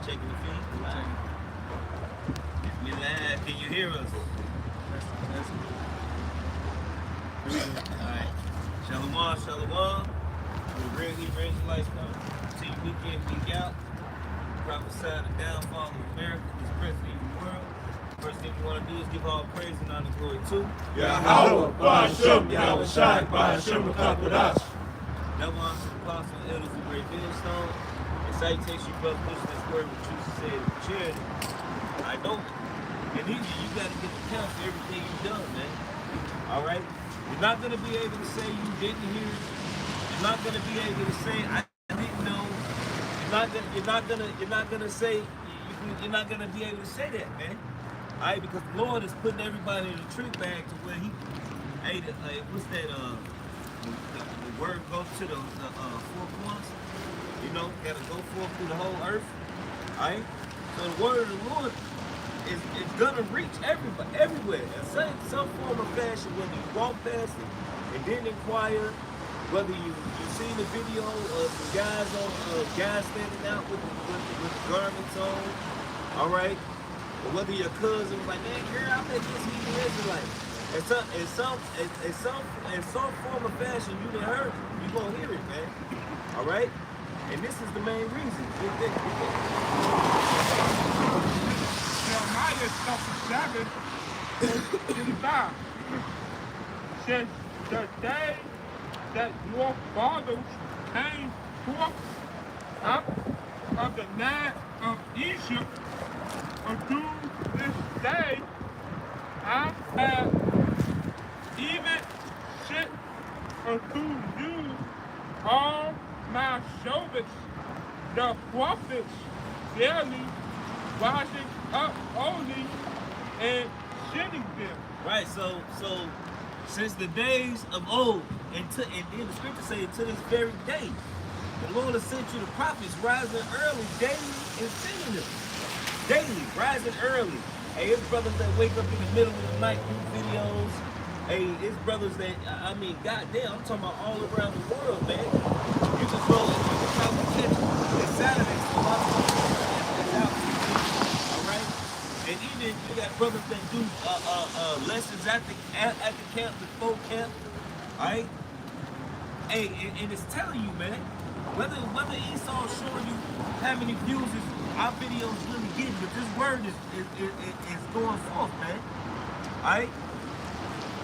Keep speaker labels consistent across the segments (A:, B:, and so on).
A: checking the feed. We live. Can you hear us? Alright. Shalom, shalom. The real Hebrew Israelites come. See you week in, week out. Prophesy the downfall of America, this prince of the world. First thing you want to do is give all praise and honor and glory to
B: Yahweh, Ba'ashem, Yahweh Shai, Ba'ashem, Makakodash.
A: Double honor to the apostles and elders of Great Millstone. And salutation, brother, pushing this word with truth and said with charity. I know. And either you got to get the count for everything you've done, man. All right? You're not going to be able to say you didn't hear it. You're not going to be able to say I didn't know. You're not gonna say you're not gonna be able to say that, man. All right, because the Lord is putting everybody in a trick bag to where He, hey, what's that? The word goes to the four corners. You know, gotta go forth through the whole earth. All right. So the word of the Lord is gonna reach everybody, everywhere, in some form or fashion. Whether you walk past it and then inquire. Whether you seen the video of some guys standing out with the garments on, all right, or whether your cousin was like, man, girl, I bet this Hebrew Israelite. In some form of fashion, you done heard it. You gonna hear it, man. All right, and this is the main reason.
B: Jeremiah chapter 7:5 says the day that your fathers came forth out of the land of Egypt, unto this day I have even sent unto you all my servants, the prophets, daily rising up only and sending them.
A: Right, so since the days of old, and then the scripture say to this very day, the Lord has sent you the prophets rising early, daily, and sending them. Daily, rising early. Hey, it's brothers that wake up in the middle of the night, do videos. Hey, it's brothers that, I mean, goddamn, I'm talking about all around the world, man. You can go, you can probably catch it. It's Saturday, so a lot of it's out. All right? And even you got brothers that do lessons at the camp, before camp. All right? Hey, and it's telling you, man, whether Esau's showing you how many views our videos really getting, but this word is going forth, man. All right?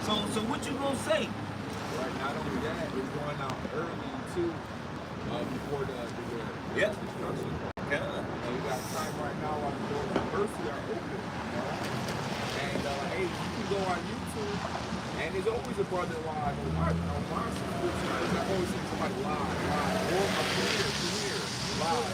A: So what you gonna say?
C: Right, not only that, it's going out early too, before the destruction.
A: Yeah.
C: And we got time right now while the doors of mercy are open. And hey, you can go on YouTube, and there's always a brother live on my subscription. I always see somebody live, or up here, live.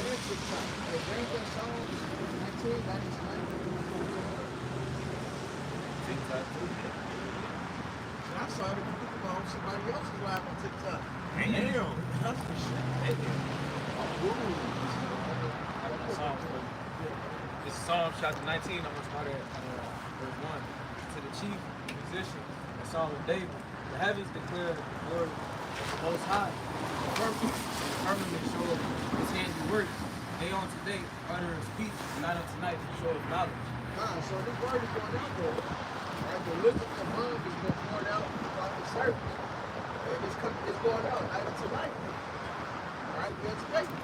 D: I saw it on somebody else's live on TikTok.
A: Damn.
D: That's for sure.
E: This is Psalm chapter 19. I'm going to start at verse 1. To the chief musician, the Psalm of David. The heavens declare the glory of the Most High. The firmament show his handiwork. Day on today, utter his speech, and night on tonight, show his knowledge.
D: So this word is going out there. Right? The wisdom of love is going out throughout the service. And it's going out night and tonight. Alright, we expect it.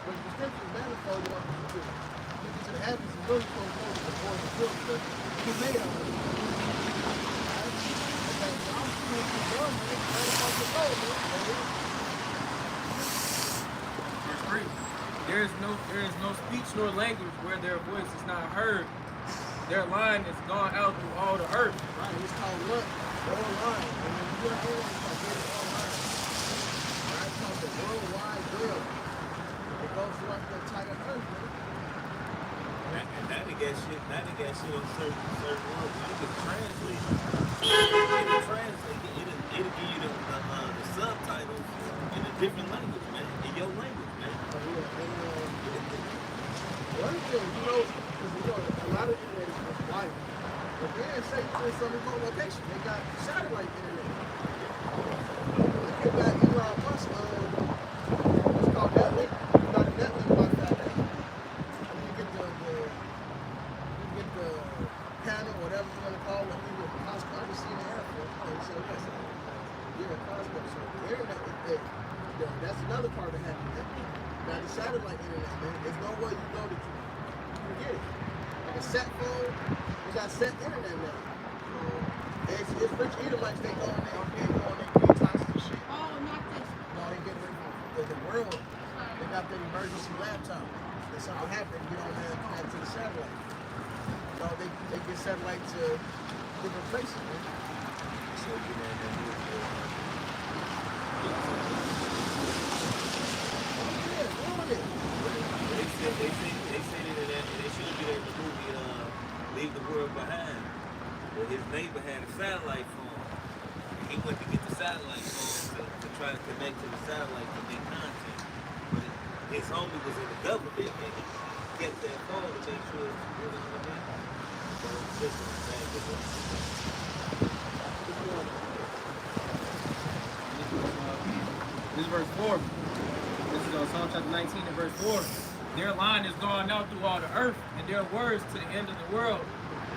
D: But the scripture is manifold on the scripture. Look into the heavens and really so forth before the field. He made it. Alright? Okay, so I'm doing some love, man.
E: Verse 3. There is no speech nor language where their voice is not heard. Their line is gone out through all the earth.
D: Right, it's called what? Online. And when you hear it, it's called get it online. Right, it's called the worldwide web. It goes throughout the entire earth, man.
A: And now they got shit on certain words. You can translate it. It'll give you the subtitles in a different language, man. In your language, man.
D: One thing, because a lot of internet is white. But then say you're in some remote location, they got satellite internet. If you got Elon Musk, what's called Netlink, you got Netlink Wi-Fi now. I mean, you go that you can get it. Like a set phone, you got set internet now. It's rich Edomites, they go on their detoxes and shit.
F: Oh, not this.
D: No, they get away from the world. They got their emergency laptop. If something happened, get on there and connect to the satellite. No, they get satellite to different places, man.
A: So you know that they said it in that they should be in the movie Leave the World Behind. Well, his neighbor had a satellite phone. He went to get the satellite phone to try to connect to the satellite to make content. But his homie was in the government and he get that phone to make sure it's really what I mean. So it's just the same with us.
E: This is verse 4. This is Psalm chapter 19 and verse 4. Their line is gone out through all the earth, and their words to the end of the world.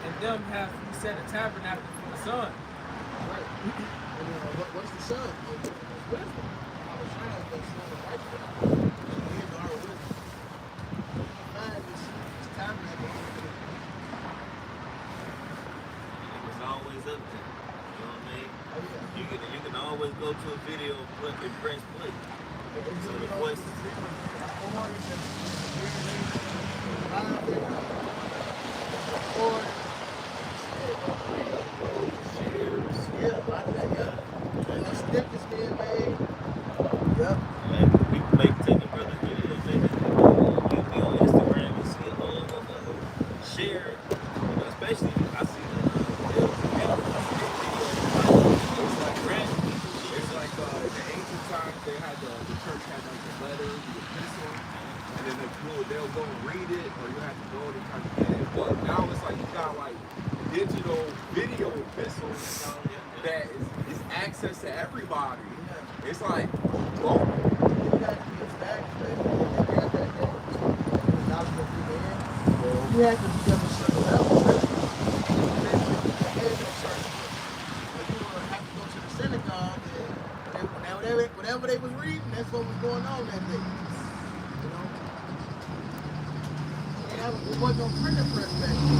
E: And them have we set a tabernacle for the sun.
D: Right. And what's the sun? It's wisdom. Our child is the righteous. He is our wisdom. Man, this tabernacle.
A: It was always up there. You know what I mean?
D: Oh, yeah.
A: You can always go to a video and press play. So the voices.
D: Yeah, a lot of that, yeah. And the snippets being made. Yep.
A: Man, people taking brothers videos, they you be on Instagram and see a whole share. You know, especially I see
C: It's like in the ancient times, they had the church had like the letter, the epistle, and then they'll go and read it, or you have to go and kind of get it. But now it's like you got like digital video epistles that is access to everybody. It's like, whoa.
D: You had to be of a certain level, really. Have to go to the synagogue and whatever they was reading, that's what was going on that day. You know? It wasn't no printing press back then.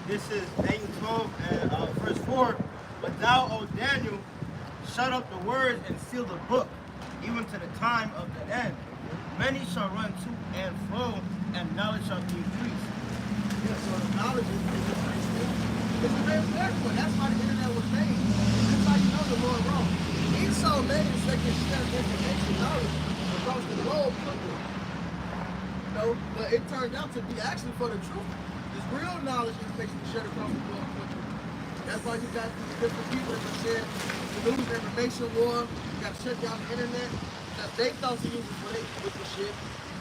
G: This is Daniel 12 and verse 4. But thou, O Daniel, shut up the words and seal the book, even to the time of the end. Many shall run to and fro, and knowledge shall be increased.
D: Yeah, so the knowledge is increased. It's a very important. That's why the internet was made. That's how you know the Lord wrong. He saw manuscripts and share information, knowledge across the globe quickly. You know, but it turned out to be actually for the truth. It's real knowledge information shared across the globe quickly. That's why you got different people that can share the news and information war. You got to shut down the internet. That they thought to use it for with the shit.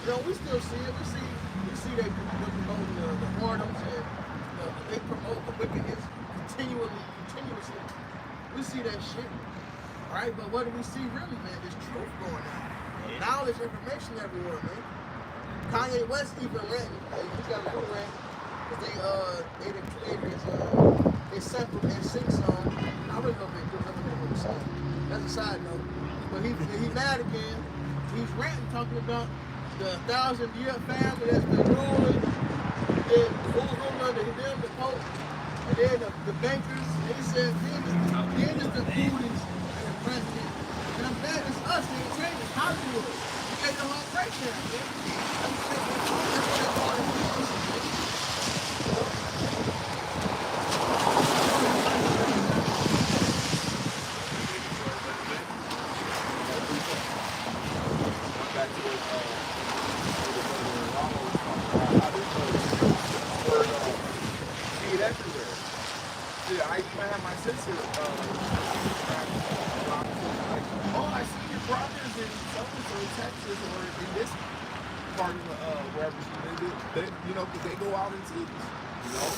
D: You know, we still see it. We see they promote the whoredoms and they promote the wickedness continuously. We see that shit. Alright, but what do we see really, man? There's truth going on. Knowledge, information everywhere, man. Kanye West even ranting. He got a new rant. Because they created his sample and sing song. I really hope they do another new song. That's a side note. But he mad again. He's ranting, talking about the 1,000-year family that's been ruling. Then who's ruling under them, the Pope, and then the bankers. And he said, then it's the foodies and the president. And I'm glad it's us, they ain't changing Hollywood. We made the whole breakdown,
C: I even have my sister. Oh, I see your brothers in so-and-so, Texas, or in this part of wherever she lives. They, you know, because they go out and teach. You know,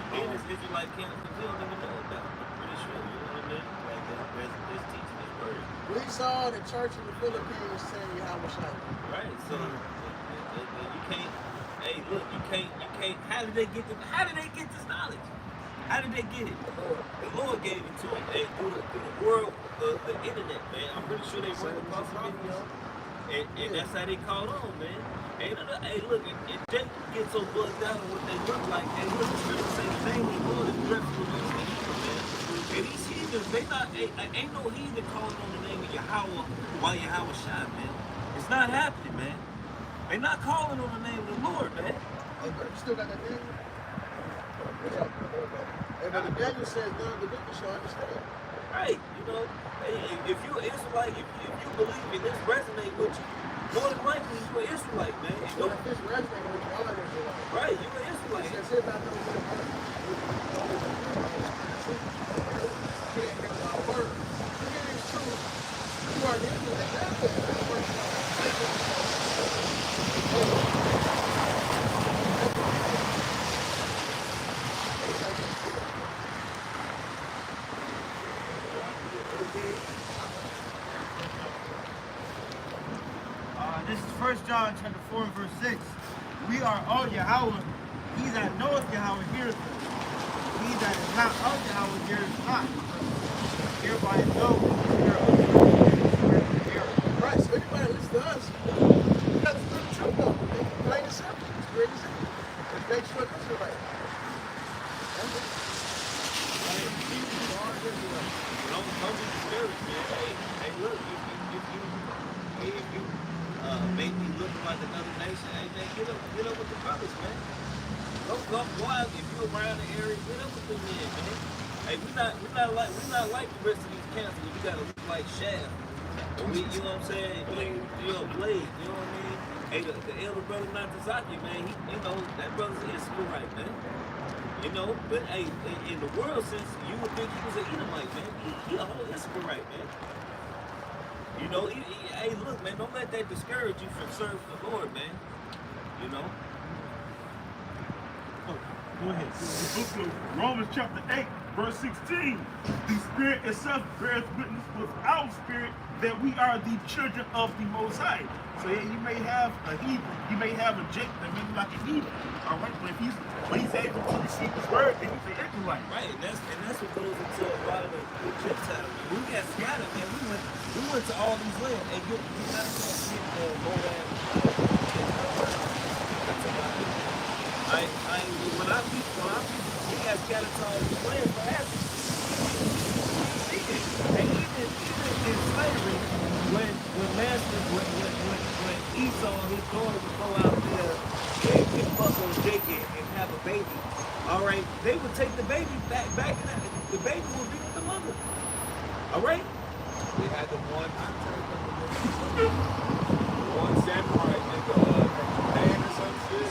A: And it's like campus, we don't even know about. I'm pretty sure, you know what I mean? Like there's teaching this word.
D: We saw the church in the Philippines saying Yahweh Shai.
A: Right, so you can't. Hey, look, you can't. How did they get this knowledge? How did they get it? The Lord gave it to them. They through the world of the internet, man. I'm pretty sure they run across the video. And that's how they caught on, man. Hey, look, and Jake gets so bugged out on what they look like. Hey, look, the scripture say the name of the Lord is dreadful against the heathen, man. And these heathens, they not, ain't no heathen calling on the name of Yahweh while Yahweh shy, man. It's not happening, man. They not calling on the name of the Lord, man.
D: Hey, but you still got that Daniel? What's up? Hey, but the Daniel says none of the wicked shall understand.
A: Right, you know, if you're an Israelite, if you believe and this resonate with you, more than likely you're an Israelite, man. And
D: So if this resonates with you, I'm an Israelite.
A: right, you're an Israelite.
D: Since if I know what I'm can't hear my word. It is true. You are the Israelite. That's
G: This is 1 John chapter 4 and verse 6. We are all Yahweh. He that knoweth Yahweh heareth him. He that is not of Yahweh heareth not. Hereby know the spirit of the Lord.
D: right. So anybody listen to us, that's the truth though. It's plain and simple. It's plain and simple. It makes you an Israelite. That's it.
A: Don't be discouraged, man. Hey, look, if you make me looking like another nation, hey man, get up with the brothers, man. Go out if you're around the area, get up with them men, man. Hey, we're not like the rest of these camps where you gotta look like Shaft. Or we, you know what I'm saying? You're a blade, you know what I mean? Hey, the elder brother Natazaki, man, you know, that brother's an Israelite, man. You know, but hey, in the world sense, you would think he was an Edomite, man. He a whole Israelite, man. You know, hey, look, man, don't let that discourage you from serving the Lord, man. You know?
B: Go ahead. The book of Romans chapter 8, verse 16. The Spirit itself bears witness with our spirit that we are the children of the Most High. So yeah, you may have a heathen, you may have a Jake that may be like a heathen. All right, but if he's able to receive his word, then he's an Israelite.
A: Right, and that's what goes into a lot of the Gentiles. We got scattered, man. We went to all these lands. And you not saying go down. When I we got scattered to all these lands, what happened? And even in slavery, when Esau, his daughter, would go out there and fuck on Jacob and have a baby, all right, they would take the baby back in that. The baby would be with the mother. All right?
C: They had the one samurai nigga from Japan or some shit.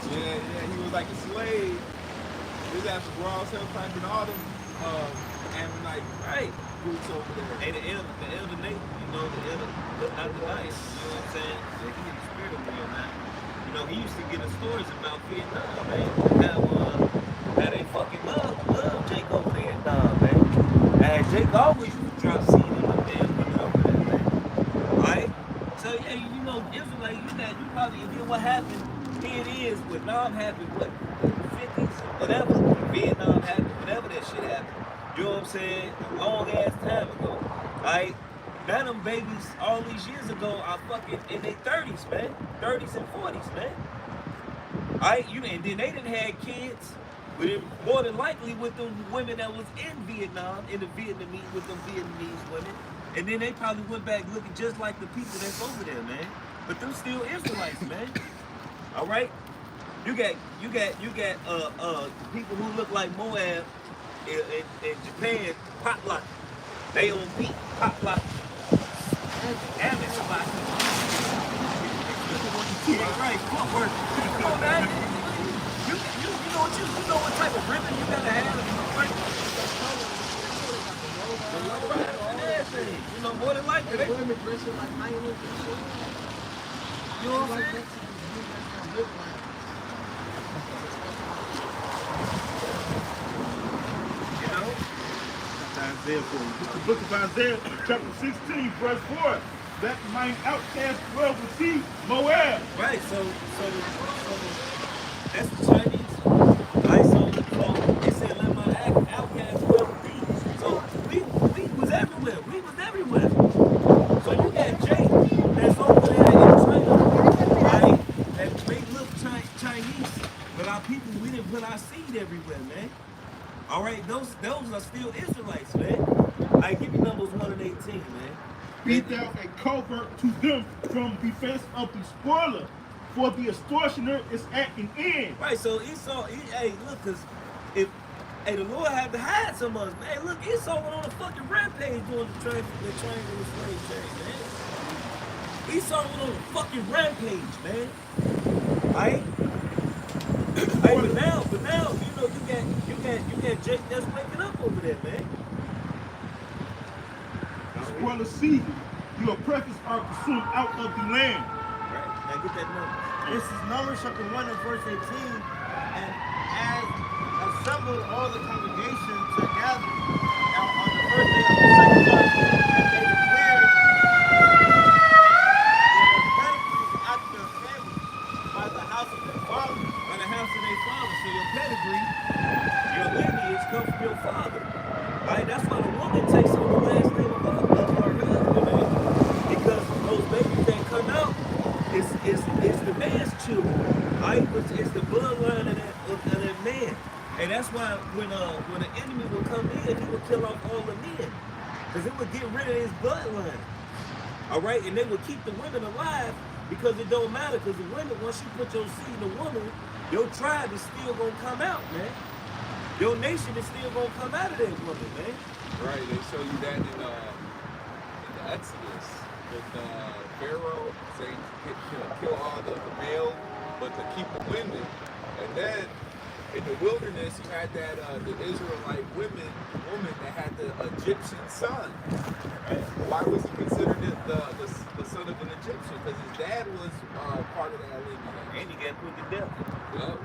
C: Yeah, he was like a slave. His ass was raw as hell climbing all them Ammonite
A: Right.
C: roots over there.
A: Hey, the elder Nate, you know, not the nice, you know what I'm saying? Yeah, he is spiritual now. You know, he used to get us stories about Vietnam, man. How they fucking love Jake over Vietnam, man. And Jake always used to drop seed in the damn women over there, man. Right? So yeah, you know, Israelite, you probably, and then what happened, here it is, Vietnam happened, what, 50s, whatever, Vietnam happened, whatever that shit happened. You know what I'm saying? A long ass time ago. Right? Now them babies all these years ago are fucking in their 30s, man. 30s and 40s, man. Right? And then they didn't have kids, but it, more than likely with the women that was in Vietnam, in the Vietnamese, with them Vietnamese women. And then they probably went back looking just like the people that's over there, man. But them still Israelites, man. All right? You got people who look like Moab in Japan, potluck. They on beat, potluck. And it's like, yeah, right, footwork. Come on, man. You know what type of ribbon you gotta have. You know, more than likely.
D: They women dressing like hyenas and shit.
A: You know what I'm saying? You know?
B: Isaiah for you. It's the book of Isaiah, chapter 16, verse 4. That mine outcast dwell with thee, Moab.
A: Right, so that's the Chinese. Right, so it said everywhere. We was everywhere. So you got Jake that's over there in China, right? That may look Chinese, but our people, we didn't put our seed everywhere, man. All right, those are still Israelites, man. I give you Numbers 1 and 18, man.
B: Be thou a covert to them from defense of the spoiler, for the extortioner is at an end.
A: Right, so Esau, hey, look, cause if the Lord had to hide some of us, man. Look, Esau went on a fucking rampage doing the triangle slave trade, man. Esau went on a fucking rampage, man. Right? Hey, but now, you know, you got Jake that's waking up over there, man.
B: Spoiler season, your oppressors are consumed out of the land.
A: Right, now get that number.
G: This is Numbers chapter 1 and verse 18. And as assembled all the congregation together on the first day of the second month, and they declared their pedigrees after their family by the house of their father.
A: By the house of their father. So your pedigree, your lineage come from your father. Right? That's why the woman takes on the last name of her husband, man. Because those babies that come out, it's the man's children. Right? It's the bloodline of that man. And that's why when an enemy would come in, he would kill off all the men. Because it would get rid of his bloodline. All right? And they would keep the women alive because it don't matter. Because the women, once you put your seed in a woman, your tribe is still going to come out, man. Your nation is still going to come out of that woman, man.
C: Right, they show you that in the Exodus with Pharaoh saying kill all the male, but to keep the women. And then in the wilderness, you had that the Israelite woman that had the Egyptian son. Right? Why was he considered the son of an Egyptian? Because his dad was part of that lineage.
A: And he got put to death.
C: Yep.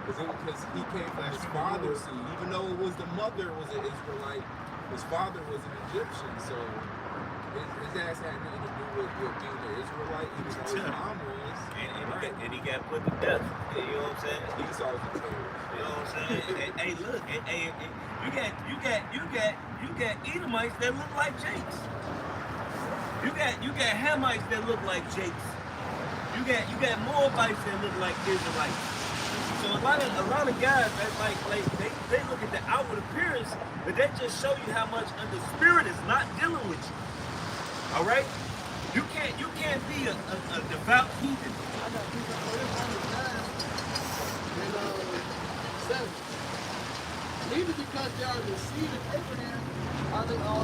C: Because he came from his father's seed. Even though it was the mother was an Israelite, his father was an Egyptian. So his ass had nothing to do with being an Israelite, even though his mom was.
A: And he got put to death. You know what I'm saying?
C: Esau was a terrorist.
A: You know what I'm saying? Hey, look, you got Edomites that look like Jakes. You got Hamites that look like Jakes. You got Moabites that look like Israelites. So a lot of guys that like they look at the outward appearance, but that just show you how much the spirit is not dealing with you. All right, you can't be a devout heathen.
D: I got people for this on the time and 7. Neither because they are the seed of Abraham are they all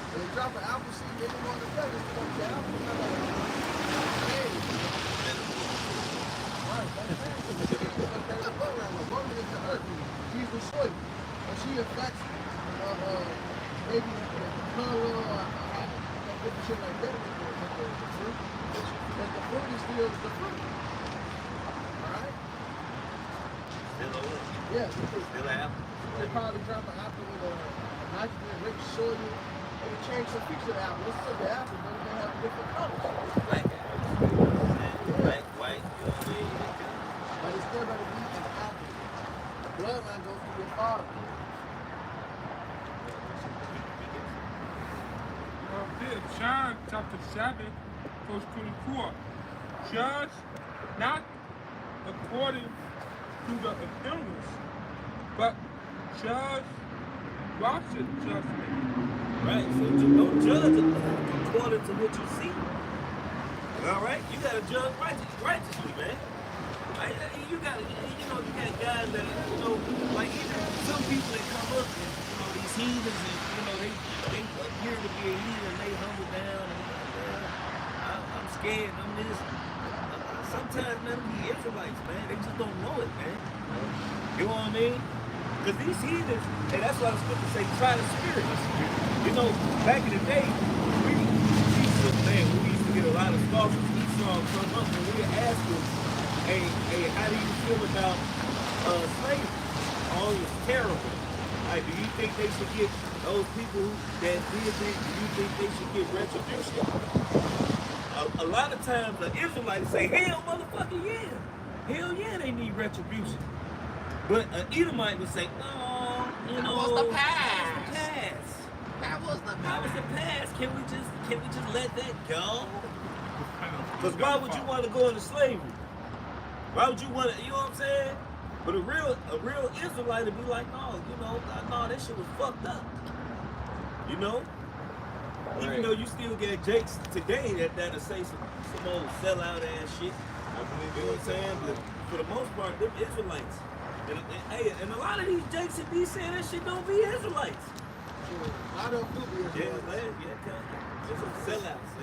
D: they drop an apple seed, they don't want to play. They don't care. Hey. Right, that's a program. A woman is the earth. She's the soil. And she affects maybe the color or different shit like that with the fruit. But the fruit is still the fruit. Alright?
A: Still a wood.
D: Yeah, the fruit.
A: Still an apple.
D: They probably drop an apple with a nitrogen-rich soil. They can change some features of the apple. Let's say the apple, but they have different colors.
A: Black apple. Black, white, you know what I mean?
D: But it's still going to be an apple. The bloodline goes to your father.
F: John chapter 7, verse 24. Judge not according to the appearance, but judge righteous judgment.
A: Right, so don't judge according to what you see. All right, you gotta judge righteously, man. You got guys that like even some people that come up and these heathens and they appear to be a heathen and they humble down and I'm scared. I'm this. Sometimes man, these Israelites, man, they just don't know it, man. You know what I mean? Because these heathens, and that's why I was going to say, try the spirit. You know, back in the day, we used to get a lot of scoffers. Esau come up and we would ask him, hey, how do you feel about slavery? Oh, it's terrible. Like, do you think they should get those people that did things, do you think they should get retribution? A lot of times the Israelites say, hell motherfucker, yeah. Hell yeah, they need retribution. But an Edomite would say, no, you know,
D: was the past.
A: That was the past.
D: That was the
A: That was the past. Can we just let that go? Because why would you want to go into slavery? Why would you want to, you know what I'm saying? But a real Israelite would be like, no, you know, no, that shit was fucked up. You know? Even though you still get Jakes today that'll say some old sellout ass shit. You know what I'm saying? But for the most part, they're Israelites. And a lot of these Jakes that be saying that shit don't be Israelites.
D: I don't do this.
A: Just some sellouts.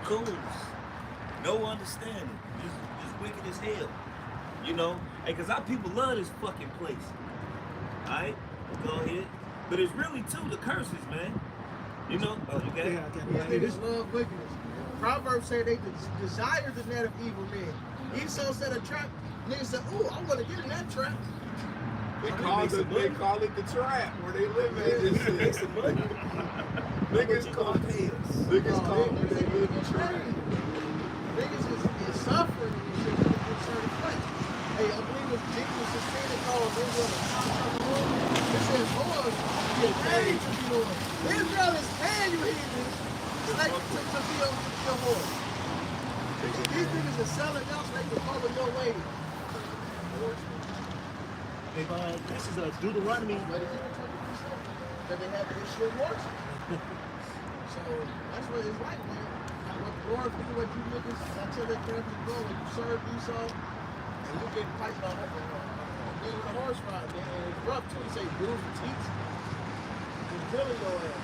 A: Coons. No understanding. Just wicked as hell. You know? Hey, because our people love this fucking place. Alright? Go ahead. But it's really too the curses, man. You know? Oh, you got it?
D: Yeah, niggas love wickedness. Proverbs say they desire the net of evil men. Esau set a trap. Niggas said, ooh, I want to get in that trap.
C: They call it the trap where they live at.
A: Make some money.
C: Niggas call it where they live in trap.
D: Niggas is suffering in a certain place. Hey, I believe it's Jesus is saying it called Israel the contract of the Lord. It says, Lord, you're paid to be Lord. Israel is paying you heathens to be your Lord. These niggas are selling out so they can follow your way.
B: This is a Deuteronomy.
D: But it's that they have the issue of worship. So that's what it's like, man. What the Lord do, what you niggas until they carefully go and you serve Esau, and you get piped on a horse ride, man. And it's rough too. You say bruise and teeth. It's killing your ass.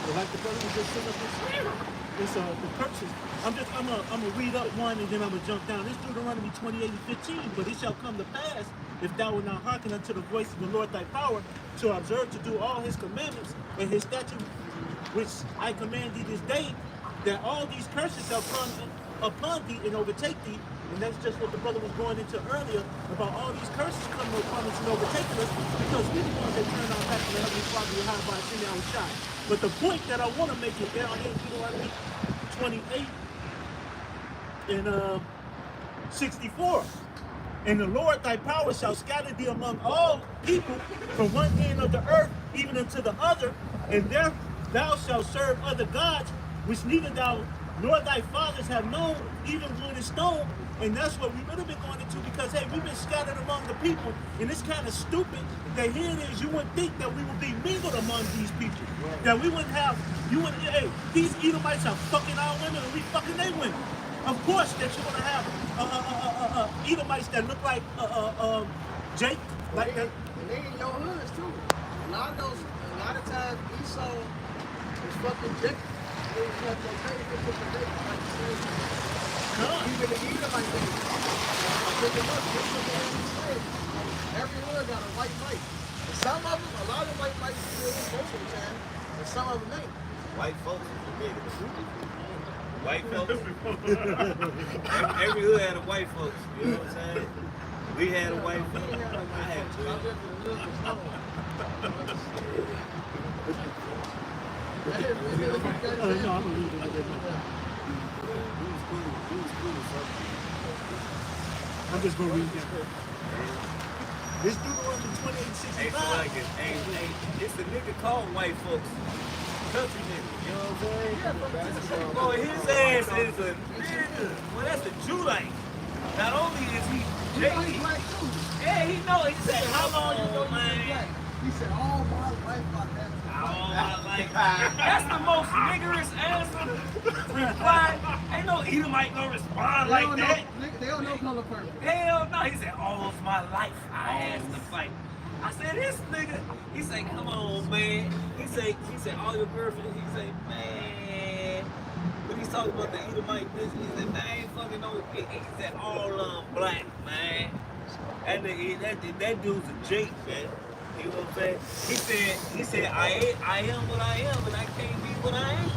B: Like the brother was just sitting up here. It's the curses. I'm gonna read up one and then I'm gonna jump down. This Deuteronomy 28:15. But it shall come to pass, if thou wilt not hearken unto the voice of the Lord thy power, to observe to do all his commandments and his statutes, which I command thee this day, that all these curses shall come upon thee and overtake thee. And that's just what the brother was going into earlier about all these curses coming upon us and overtaking us because we're the ones that turn our back to the Heavenly Father and hide by sin our shot. But the point that I want to make it down here in Deuteronomy 28 and 64. And the Lord thy power shall scatter thee among all people from one end of the earth even unto the other, and there thou shalt serve other gods, which neither thou nor thy fathers have known, even wood and stone. And that's what we've really been going into because, hey, we've been scattered among the people. And it's kind of stupid that here it is, you wouldn't think that we would be mingled among these people. Right. That we wouldn't have, hey, these Edomites are fucking our women and we fucking their women. Of course that you're going to have Edomites that look like Jake. Like that.
D: And they in your hoods too. A lot of times Esau is fucking Jake. They have no credit for the Jake, like you said. Even the Edomite thing. Pick them up, get them in the slave. Every hood got a white light. And some of them, a lot of white lights still most of the time, and some of them ain't.
A: White folks. White folks. Every hood had a white folks. You know what I'm saying? We had a white folks. I had two.
B: No, I'm gonna leave it. I'm just gonna read that. This Deuteronomy 28:65.
A: Hey, it's the nigga called white folks. Country nigga, you know what I'm saying? Boy, his ass is a nigga. Well, that's a Judite. Not only is he Jake, yeah, he know. He said, how long you know, man?
D: He said, all my life I have.
A: All my life. That's the most niggerish answer. Reply. Ain't no Edomite gonna respond like that.
D: They don't know color purple.
A: Hell no. He said, all of my life I asked to fight. I said, this nigga. He said, come on, man. He said, all your girlfriends. He said, man. When he's talking about the Edomite business, he said, man, I ain't fucking no. He said, all of them black, man. That dude's a Jake, man. You know what I'm saying? He said, I am what I am, and I can't be what I am.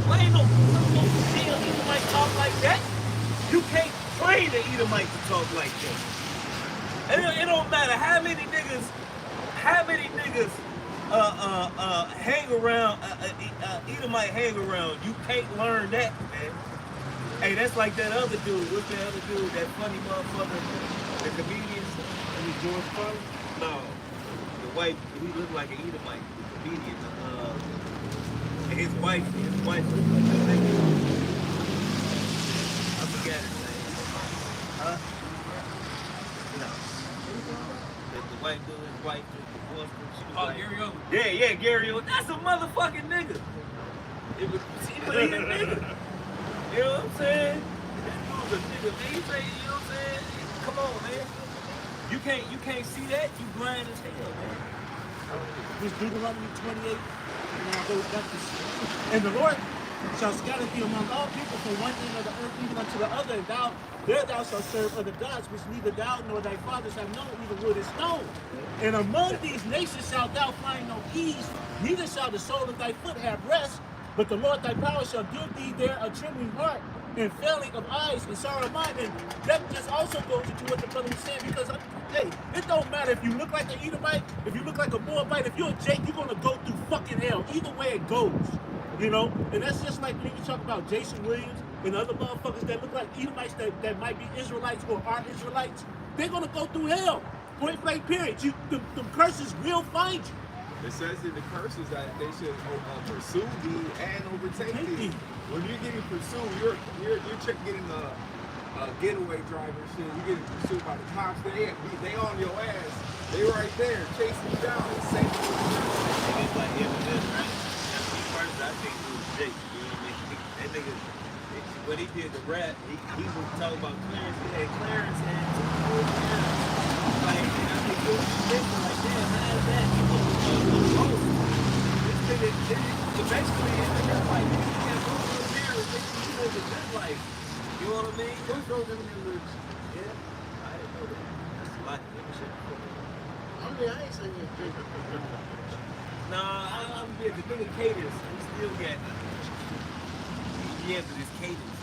A: Well, ain't no damn Edomite talk like that. You can't train the Edomite to talk like that. It don't matter how many niggas hang around, Edomite hang around. You can't learn that, man. Hey, that's like that other dude. What's that other dude? That funny motherfucker, the comedian
C: George Carlin?
A: No, the white, he looked like an Edomite, the comedian. And his wife looked like a nigga. I forgot his name. Huh? No. The white dude, his wife just divorced him. She was
E: Oh,
A: like,
E: Gary Oldman.
A: yeah, Gary Oldman. That's a motherfucking nigga. But he a nigga. You know what I'm saying? This dude's a nigga, man. He say, you know what I'm saying? Come on, man. You can't see that. You blind as hell, man.
C: This Deuteronomy 28, and then I go back to and the Lord shall scatter thee among all people from one end of the earth even unto the other, and there thou shalt serve other gods, which neither thou nor thy fathers have known, either wood and stone. And among these nations shalt thou find no ease, neither shall the sole of thy foot have rest, but the Lord thy power shall give thee there a trembling heart, and failing of eyes, and sorrow of mind. And that just also goes into what the brother was saying, because hey, it don't matter if you look like an Edomite, if you look like a Moabite, if you're a Jake, you're gonna go through fucking hell. Either way it goes. You know? And that's just like when you talk about Jason Williams and other motherfuckers that look like Edomites that might be Israelites or are Israelites, they're gonna go through hell. Point blank period. The curses will find you.
H: It says in the curses that they should pursue thee and overtake thee. When you're getting pursued, you're getting a getaway driver shit. You're getting pursued by the cops. They on your ass. They right there chasing you down and saying you.
A: And it's like him and this, right? That's the first I think it was Jake. You know what I mean? That nigga, when he did the rap, he was talking about Clarence. He had Clarence and two good parents. Like, and I think it was thinking like, damn, how is that? He was this nigga, eventually, it's like, he can't go to the mirror. He lives a good life. You know what I mean?
D: Who's those in the lyrics?
A: Yeah. I didn't know that. That's a lot of nigga shit.
D: I mean, I ain't saying it's big.
A: Nah, I'm good. The nigga cadence, he still got. Yeah, but his cadence.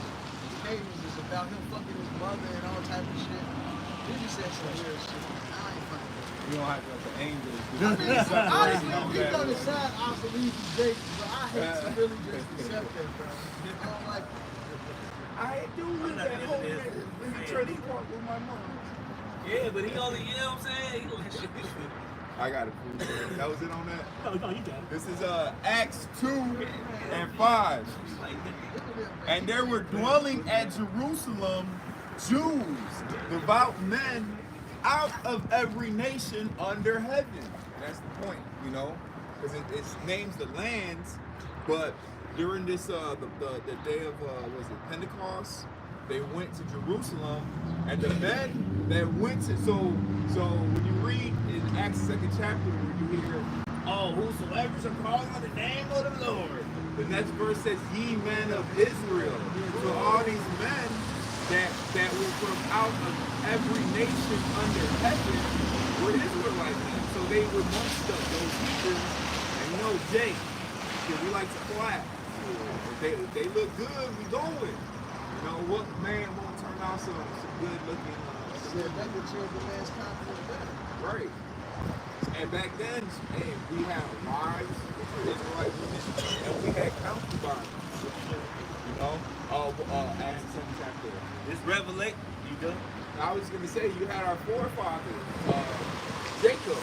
D: Cadence is about him fucking his mother and all type of shit. He just said some weird shit. I ain't fucking with it.
H: You don't have to let the angels do
D: I mean, honestly,
H: on
D: deep
H: that.
D: down inside, I believe he's Jake, but I hate to really just accept that, bro. I don't like it.
H: I do live
A: not
H: at
A: into
H: home
A: this.
H: in the church park with my mom.
A: Yeah, but he only, you know what I'm saying? He like, shit.
H: I got it. That was it on that.
C: No, you got it.
H: This is Acts 2 and 5. And there were dwelling at Jerusalem Jews, devout men, out of every nation under heaven. That's the point, you know, because it names the lands, but during this the day of was it Pentecost, they went to Jerusalem, and the men that went to so when you read in Acts 2nd chapter, where you hear, oh, whosoever shall call on the name of the Lord, the next verse says, ye men of Israel. So all these men that were from out of every nation under heaven were Israelites. So they were amongst those Hebrews, and you know, Jake, because we like to clap. If they look good, we going. You know, what man won't turn out some good looking
D: Said that would chill the man's confidence better.
H: right. And back then, hey, we had wives, which were Israelite women, and we had concubines. You know, Acts 2nd chapter.
A: This revelation, you done?
H: I was gonna say you had our forefather, Jacob.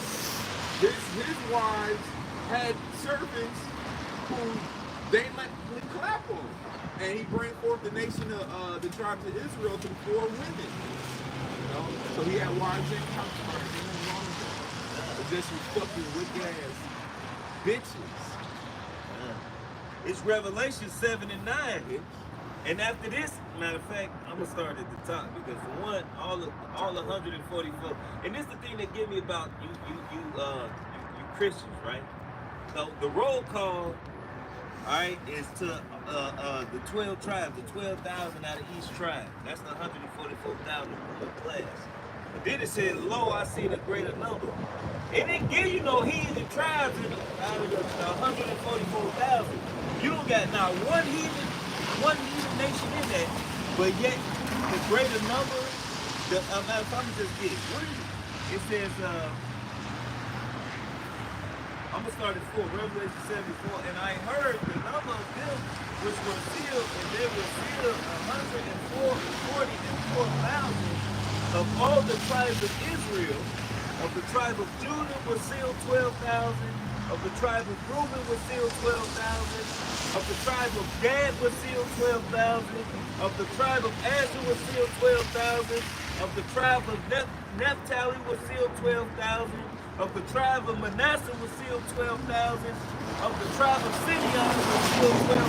H: His wives had servants who they let him clap on, and he bring forth the nation of the tribes of Israel through 4 women. You know, so he had wives and concubines. Ain't nothing wrong with that. But just some fucking wicked ass bitches.
A: It's Revelation 7 and 9.
H: Bitch.
A: And after this, matter of fact, I'm gonna start at the top because for one, all 144. And this is the thing that get me about you Christians, right? So the roll call, all right, is to the 12 tribes, the 12,000 out of each tribe. That's the 144,000 class. But then it says, lo, I see the greater number. It didn't give you no heathen tribes out of the 144,000. You don't got not one heathen nation in that, but yet the greater number, the matter of fact, just get it. It says, I'm gonna start at 4, Revelation 74, and I heard the number of them which were sealed, and there were sealed 144,000 of all the tribes of Israel, Of the tribe of Judah was sealed 12,000. Of the tribe of Reuben was sealed 12,000. Of the tribe of Gad was sealed 12,000. Of the tribe of Asher was sealed 12,000. Of the tribe of Naphtali was sealed 12,000. Of the tribe of Manasseh was sealed 12,000. Of the tribe of Simeon was sealed 12,000.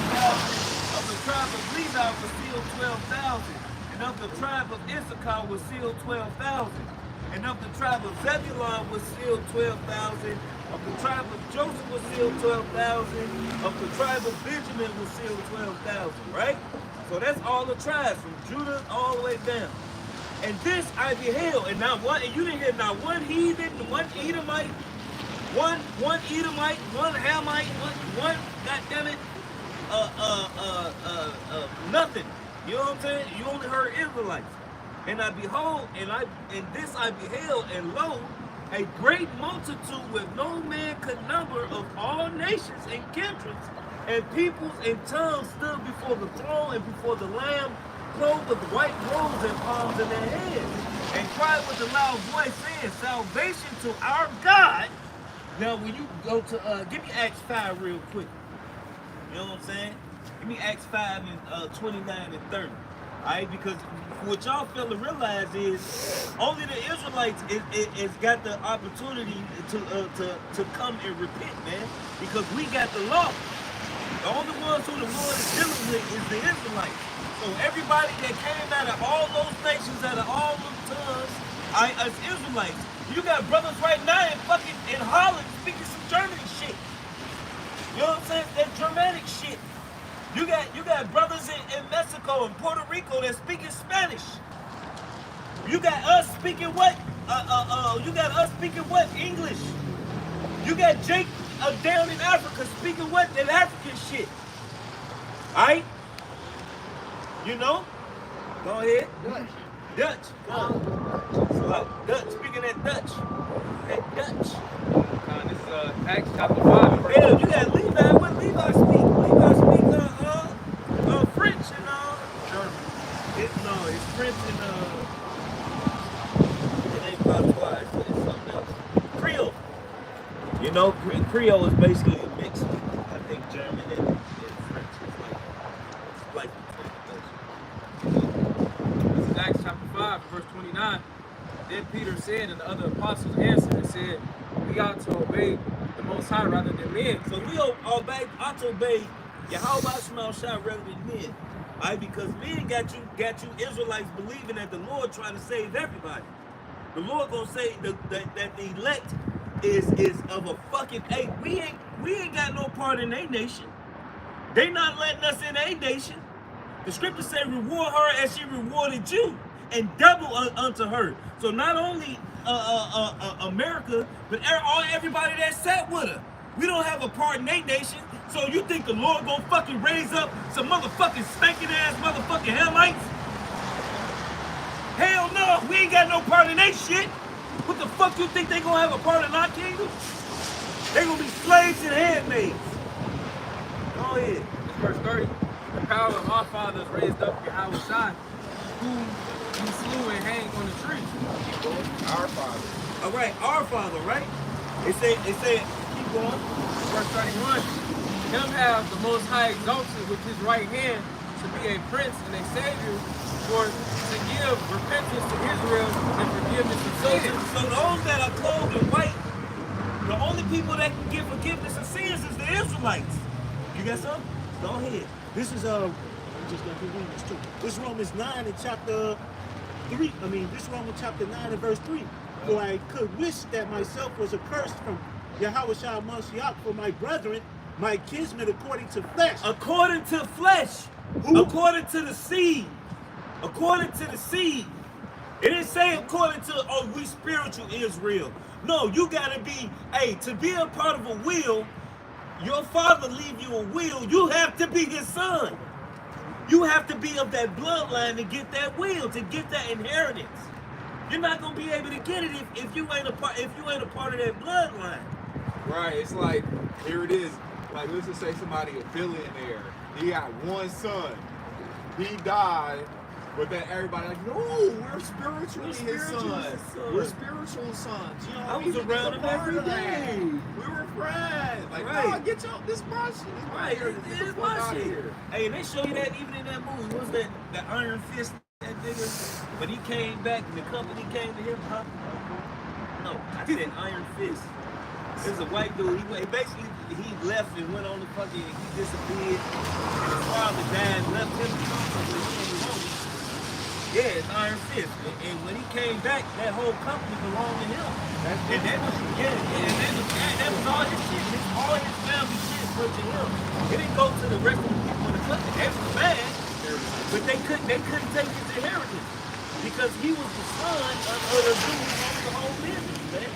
A: Of the tribe of Levi was sealed 12,000. And of the tribe of Issachar was sealed 12,000. And of the tribe of Zebulun was sealed 12,000. Of the tribe of Joseph was sealed 12,000. Of the tribe of Benjamin was sealed 12,000, right? So that's all the tribes from Judah all the way down. And this I beheld, and not one, and you didn't hear not one heathen, one Edomite, one Edomite, one Hamite, one goddammit, nothing. You know what I'm saying? You only heard Israelites. And I behold, and this I beheld, and lo, a great multitude with no man could number of all nations and kindreds and peoples and tongues stood before the throne and before the Lamb, clothed with white robes and palms in their hands, and cried with a loud voice, saying, salvation to our God. Now, when you go to, give me Acts 5 real quick. You know what I'm saying? Give me Acts 5 and 29 and 30. All right, because what y'all fail to realize is only the Israelites is got the opportunity to come and repent, man. Because we got the law. The only ones who the Lord is dealing with is the Israelites. So everybody that came out of all those nations, out of all those tongues, as Israelites. You got brothers right now in Holland speaking some German shit. You know what I'm saying? That Germanic shit. You got brothers in Mexico and Puerto Rico that speaking Spanish. You got us speaking what? English. You got Jake down in Africa speaking what? That African shit. Alright? You know? Go ahead. Dutch. So, Dutch. Speaking that Dutch. That Dutch.
E: This is Acts chapter 5.
A: Yeah, you got Levi. What Levi speak? Levi speak French and German. It's French and it ain't patois. It's something else. Creole. You know, Creole is basically a mix. I think German and French is like
E: This is Acts chapter 5, verse 29. Then Peter said, and the other apostles answered and said, we ought to obey the Most High rather than men.
A: So we ought to obey Yahweh Shema Shah rather than men. All right, because men got you Israelites believing that the Lord trying to save everybody. The Lord gonna say that the elect is of a fucking hey. We ain't got no part in a nation. They not letting us in a nation. The scripture say, reward her as she rewarded you, and double unto her. So not only America, but everybody that sat with her. We don't have a part in a nation. So you think the Lord gonna fucking raise up some motherfucking stinking ass motherfucking Hamites? Hell no, we ain't got no part in that shit. What the fuck you think they gonna have a part in our kingdom? They gonna be slaves and handmaids. Go ahead.
E: Verse 30. The power of our fathers raised up Yahweh Shai, whom you slew and hanged on the tree.
H: Our Father.
A: All right, our Father, right? It said, keep going.
E: Verse 31. Him have the Most High exalted with his right hand to be a prince and a savior, for to give repentance to Israel and forgiveness of sins.
A: So those that are clothed in white, the only people that can give forgiveness of sins is the Israelites. You got something? Go ahead.
I: This is I'm just gonna read this too. This Romans 9 in chapter 3. This Romans chapter 9 and verse 3. For I could wish that myself was accursed from Yahweh Shah Mashiach for my brethren, my kinsmen according to flesh.
A: According to flesh.
I: Who?
A: According to the seed. According to the seed. It didn't say according to, we spiritual Israel. No, you gotta be, to be a part of a will, your father leave you a will, you have to be his son. You have to be of that bloodline to get that will, to get that inheritance. You're not gonna be able to get it if you ain't a part of that bloodline.
H: Right, it's like, here it is. Like, let's just say somebody a billionaire. He got one son. He died, But then everybody like, no, we're spiritually his sons. We're spiritual sons. You know,
A: I was around him every day.
H: We were friends. Like,
A: Right.
H: no, get your this my shit. This my
A: Right,
H: shit.
A: it
H: Get
A: is
H: the
A: my
H: fuck outta
A: shit.
H: here.
A: Hey, and they show you that even in that movie. What was that? The Iron Fist, that nigga? When he came back and the company came to him, huh? No, I said Iron Fist. There's a white dude. He basically he left and went on the fucking. He disappeared. And his father died and left him. Yeah, it's Iron Fist. And when he came back, that whole company belonged to him. And that was that was all his shit. All his family shit went to him. It didn't go to the rest of the people in the company. They was bad, but they couldn't take his inheritance because he was the son of the dude who owned the whole business, man.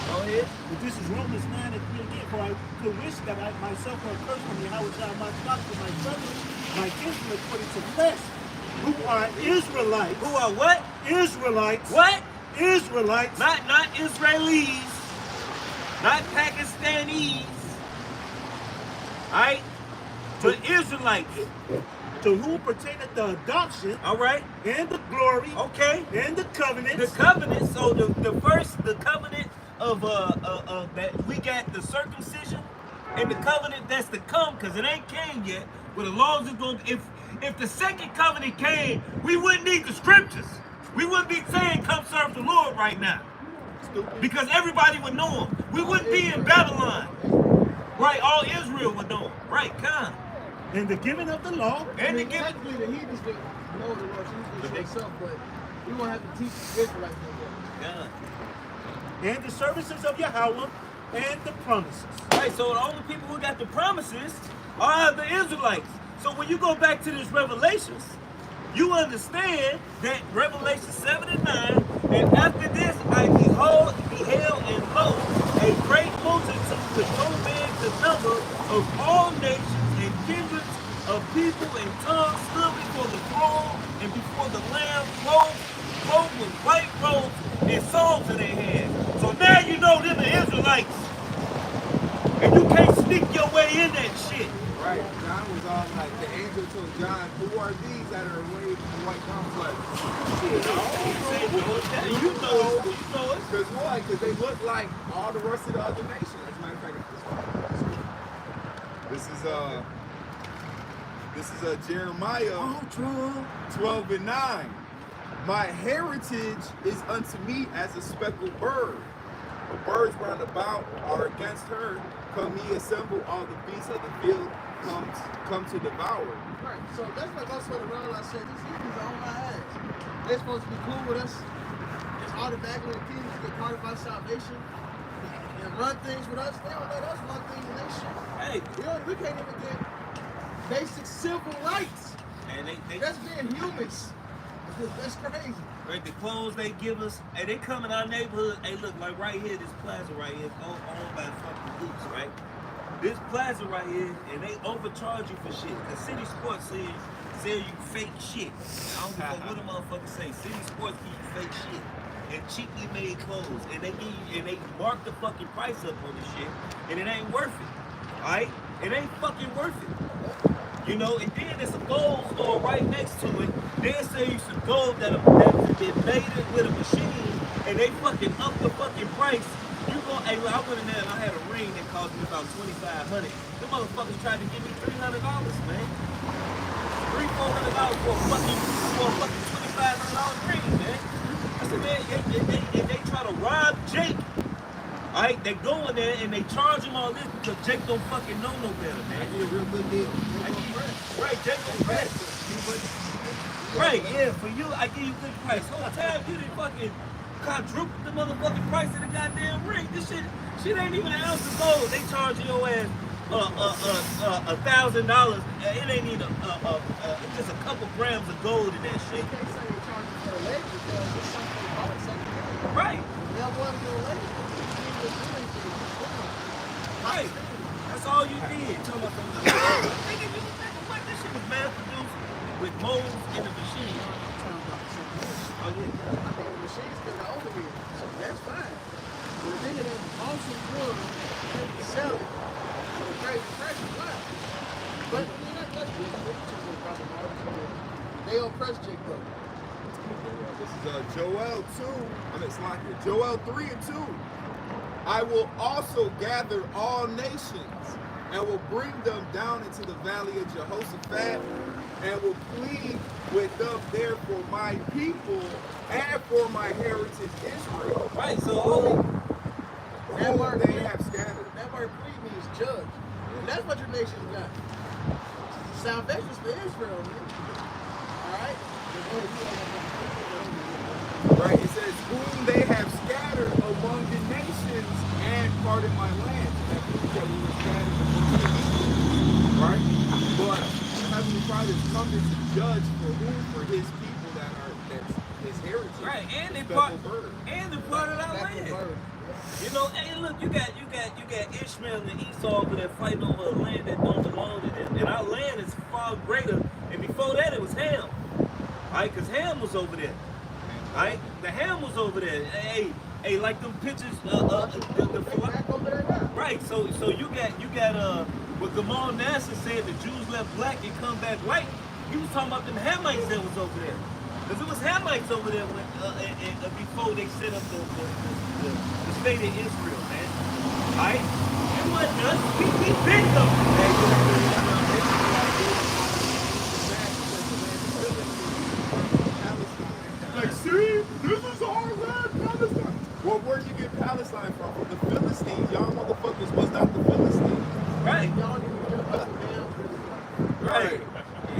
A: Go ahead.
I: But this is Romans 9 and 3 again. For I could wish that I myself were cursed from Yahweh Shah, my father, my brother, my kinsmen according to flesh, who are Israelites.
A: Who are what?
I: Israelites.
A: What?
I: Israelites.
A: Not Israelis. Not Pakistanis. Alright? But Israelites.
I: To whom pertaineth the adoption.
A: Alright?
I: And the glory.
A: Okay.
I: And the covenant.
A: The covenant, so the covenant of that we got the circumcision and the covenant that's to come, because it ain't came yet. But as long as it's going to, if the second covenant came, we wouldn't need the scriptures. We wouldn't be saying, come serve the Lord right now. Because everybody would know him. We wouldn't be in Babylon. Right, all Israel would know him. Right, come.
I: And the giving of the law.
A: And the giving.
D: Technically, the heathens would know the Lord Jesus himself, but we won't have to teach the Israelites no more.
A: Yeah.
I: And the services of Yahweh and the promises.
A: Right, so the only people who got the promises are the Israelites. So when you go back to this Revelations, you understand that Revelation 7 and 9, and after this I beheld, and lo, a great multitude with no man to number of all nations and kindreds of people and tongues stood before the throne and before the Lamb, clothed with white robes and psalms in their hands. So now you know them the Israelites. And you can't sneak your way in that shit.
C: Right. John was all like, the angel told John, who are these that are arrayed in white garments? Like,
A: You know it.
C: because why? Because they look like all the rest of the other nations. As a matter of fact,
H: This is Jeremiah 12 and 9. My heritage is unto me as a speckled bird. The birds round about are against her. Come ye assemble all the beasts of the field, come to devour.
D: Right, so that's like us went around. I said, these heathens are on my ass. They're supposed to be cool with us. It's automatically the kingdoms get part of our salvation and run things with us. They don't let us run things in their shit.
A: Hey,
D: We can't even get basic civil rights.
A: and
D: That's being humans. That's crazy.
A: right, the clothes they give us, and they come in our neighborhood. Hey, look, like right here, this plaza right here is owned by fucking Goops, right? This plaza right here, and they overcharge you for shit. Cause City Sports sell you fake shit. I don't know what the motherfuckers say. City Sports give you fake shit and cheaply made clothes, and they give you, and they mark the fucking price up on this shit, and it ain't worth it. All right, it ain't fucking worth it. You know, and then there's a gold store right next to it. They'll sell you some gold that's been made it with a machine, and they fucking up the fucking price. You go, hey, look, I went in there and I had a ring that cost me about $2,500. Them motherfuckers tried to give me $300, man. $300-400 for a fucking $2,500 ring, man. I said, man, they try to rob Jake. All right, they go in there and they charge him all this because Jake don't fucking know no better, man.
D: I get a real good deal.
A: Right, Jake don't press. Right, yeah, for you, I give you good price. Whole time you didn't fucking quadruple the motherfucking price of the goddamn ring. This shit ain't even an ounce of gold. They charge your ass $1,000. It ain't even it's just a couple grams of gold in that shit.
D: You can't say you're charging for a leg because it's something they bought something.
A: Right,
D: They'll want to do a leg.
A: right. That's all you did. Talking about some nigga, you think of what? This shit was mass produced with molds in the machine. Oh yeah.
D: I think the machines could have over here, so that's fine. But the nigga that also wood and sell it for a crazy price is wild. But you know, that's good. They they oppressed Jacob.
H: This is Joel 2. It's like it. Joel 3 and 2. I will also gather all nations and will bring them down into the valley of Jehoshaphat and will plead with them there for my people and for my heritage Israel.
A: Right, so all
D: That word
H: they have scattered.
D: That word plead means judge. And that's what your nation got. Salvation's for Israel, man. Alright?
H: Right, it says, whom they have scattered among the nations and parted my land. That means that we were scattered among the nations. Right? But the Heavenly Father is coming to judge for whom? For his people that's his heritage.
A: right, and they
H: the
A: part
H: bird.
A: and they part of our
D: That's the
A: land.
D: word.
A: You know, hey, look, you got Ishmael and Esau over there fighting over a land that don't belong to them. And our land is far greater. And before that, it was Ham. Right? Because Ham was over there. Right? The Ham was over there. Hey, like them pictures,
D: Back over there now.
A: right. So you got what Gamal Nasser said, the Jews left black and come back white. He was talking about them Hamites that was over there. Because it was Hamites over there when, before they set up the state of Israel, man. Alright? It wasn't us. We been them.
H: Like, see, this is our land, Palestine. Well, where'd you get Palestine from? From the Philistines. Y'all motherfuckers was not the Philistines.
A: Right.
D: Y'all need to get up and down.
A: Right.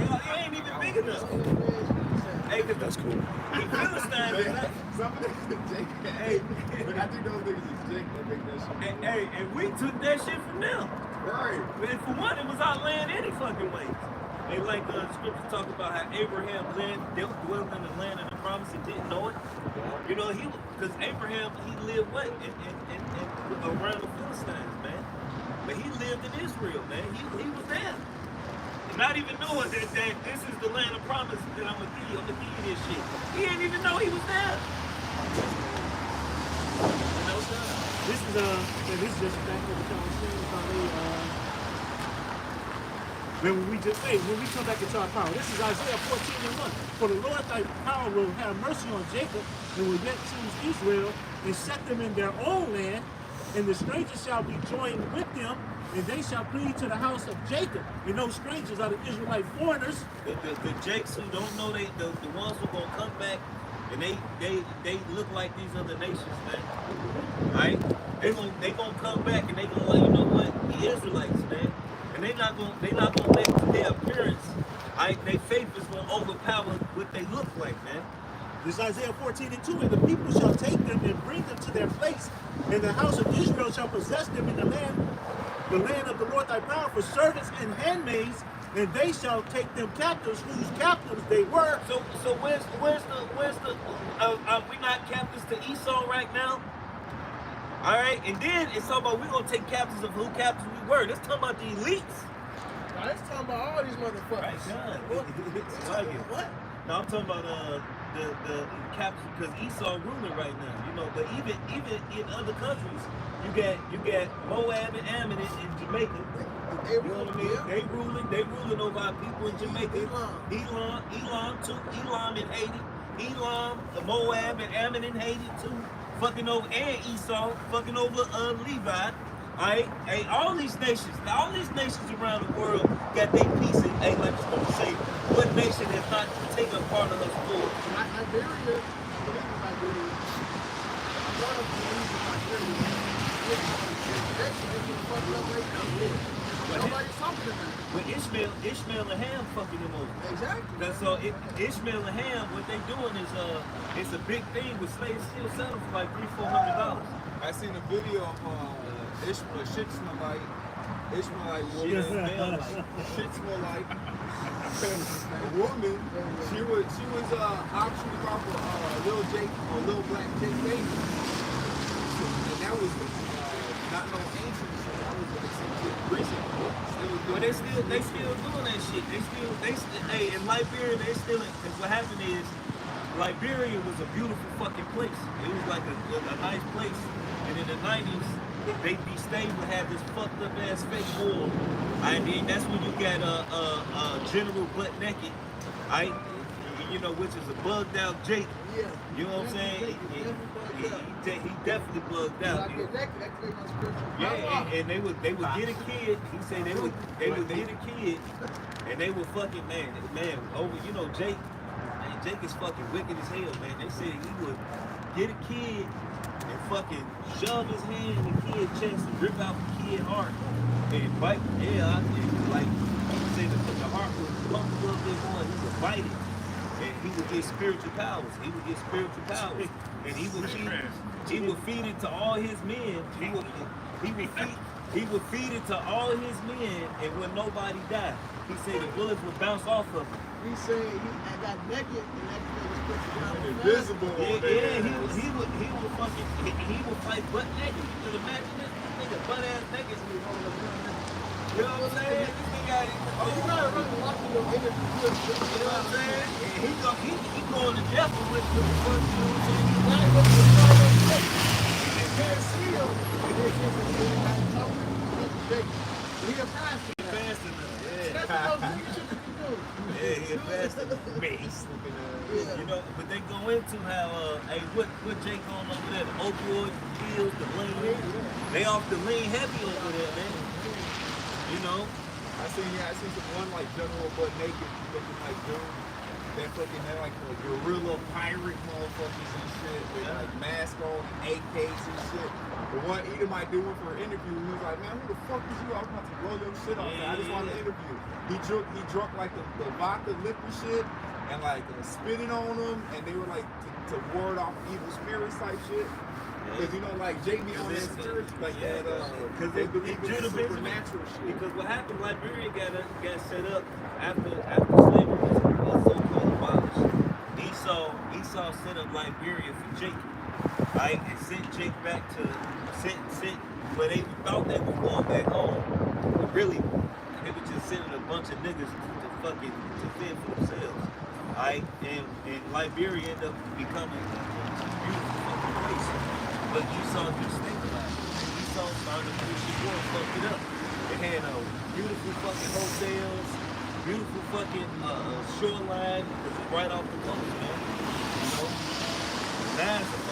A: You ain't even big enough. Hey, cause that's cool. Philistine is not.
H: Some of them Jake. Hey, but I think those niggas is Jake that make that shit.
A: Hey, and we took that shit from them.
H: Right.
A: And for one, it was our land any fucking way. They like the scriptures talk about how Abraham dwelt in the land of the promise and didn't know it. You know, because Abraham, he lived what? Around the Philistines, man. But he lived in Israel, man. He was there. And not even knowing that this is the land of promise that I'm gonna give you this shit. He didn't even know he was there. No, sir.
I: This is just back to what y'all was saying about when we come back into our power. This is Isaiah 14:1. For the Lord thy power will have mercy on Jacob and will yet choose Israel and set them in their own land, and the strangers shall be joined with them, and they shall plead to the house of Jacob. And those strangers are the Israelite foreigners.
A: The Jakes who don't know the ones who gonna come back and they look like these other nations, man. Right? They gonna come back and they gonna like, you know what? The Israelites, man. And they not gonna let their appearance, their faith is gonna overpower what they look like, man.
I: This is Isaiah 14:2. And the people shall take them and bring them to their place, and the house of Israel shall possess them in the land of the Lord thy power for servants and handmaids, and they shall take them captives, whose captives they were.
A: So where's the we not captives to Esau right now? All right, and then it's talking about we're gonna take captives of who captives we were. Let's talk about the elites.
D: Now, let's talk about all these motherfuckers.
A: Right, God.
D: What?
A: No, I'm talking about the captives because Esau ruling right now. You know, but even in other countries, you got Moab and Ammon in Jamaica.
D: They
A: You know what I mean?
D: yeah.
A: They ruling over our people in Jamaica. Elam too. Elam in Haiti. Elam, the Moab and Ammon in Haiti too. Fucking over and Esau, fucking over Levi. Alright? Hey, all these nations around the world got their piece in. Hey, like I was say, what nation has not taken a part of us forward?
D: Liberia, I believe in Liberia. I'm one of the reasons Liberia. They're getting fucked up right now. Nobody's talking about it.
A: But Ishmael and Ham fucking them over.
D: Exactly.
A: That's so Ishmael and Ham, what they doing is it's a big thing with slaves still selling for like $300-400.
H: I seen a video of Ishmaelite woman, Ishmaelite woman. She was auctioning off a little black Jake baby, and that was not no ancient shit. That was like some shit recent.
A: Well, they still doing that shit. Hey, in Liberia, they still, because what happened is, Liberia was a beautiful fucking place. It was like a nice place. And in the 90s, they would have this fucked up ass fake war. I mean, that's when you got General Butt Naked. Right? you know, which is a bugged out Jake.
D: Yeah.
A: You know what I'm saying? He definitely bugged out.
D: When I get naked, that creates my spiritual
A: Yeah,
D: power.
A: and they would get a kid. He said they would get a kid, and they would fucking man over. You know, Jake is fucking wicked as hell, man. They said he would get a kid and fucking shove his hand in the kid's chest and rip out the kid's heart and bite. Yeah, like he said the heart would pump a little bit more. He would bite it, and he would get spiritual powers. And he would feed it to all his men. He would feed it to all his men, and when nobody died, he said the bullets would bounce off of him.
D: He said I got naked and that creates spiritual power.
H: Invisible.
A: Yeah, he would fight butt naked. You can imagine this nigga butt ass naked. You know what I'm saying? This nigga out here.
D: Oh, you gotta really watch your interview.
A: You know what I'm saying? And he going to death with the first dude. So he
D: Now you look at the car and say, you can't see him. And then he's talking to Jake. He a pastor.
A: fast enough.
D: That's the most weird shit you can do.
A: Yeah, he fast enough. You know, but they go into how, hey, what Jake on over there? The opioid pills, the lean. They off the lean heavy over there, man. You know?
C: I seen some one like general butt naked looking like dude. That fucking had like the guerrilla pirate motherfuckers and shit with like mask on and AKs and shit. The one Edomite doing for an interview, he was like, man, who the fuck is you? I was about to blow your shit off. I just wanted to interview. He drunk like the vodka liquor shit and like spitting on them, and they were like to ward off evil spirits type shit. Because you know, like JB on that spirits, like that,
A: because
C: they believe in
A: Judah
C: supernatural shit.
A: Because what happened, Liberia got set up after slavery was so-called abolished. Esau set up Liberia for Jacob, right, and sent Jake back to sent where they thought they were going back home, but really they were just sending a bunch of niggas to fend for themselves, right, and Liberia ended up becoming a beautiful fucking place. But Esau just stabilized. Esau started to push the war, fucked it up. They had beautiful fucking hotels, beautiful fucking shoreline, because it's right off the coast, man. You know? Now it's a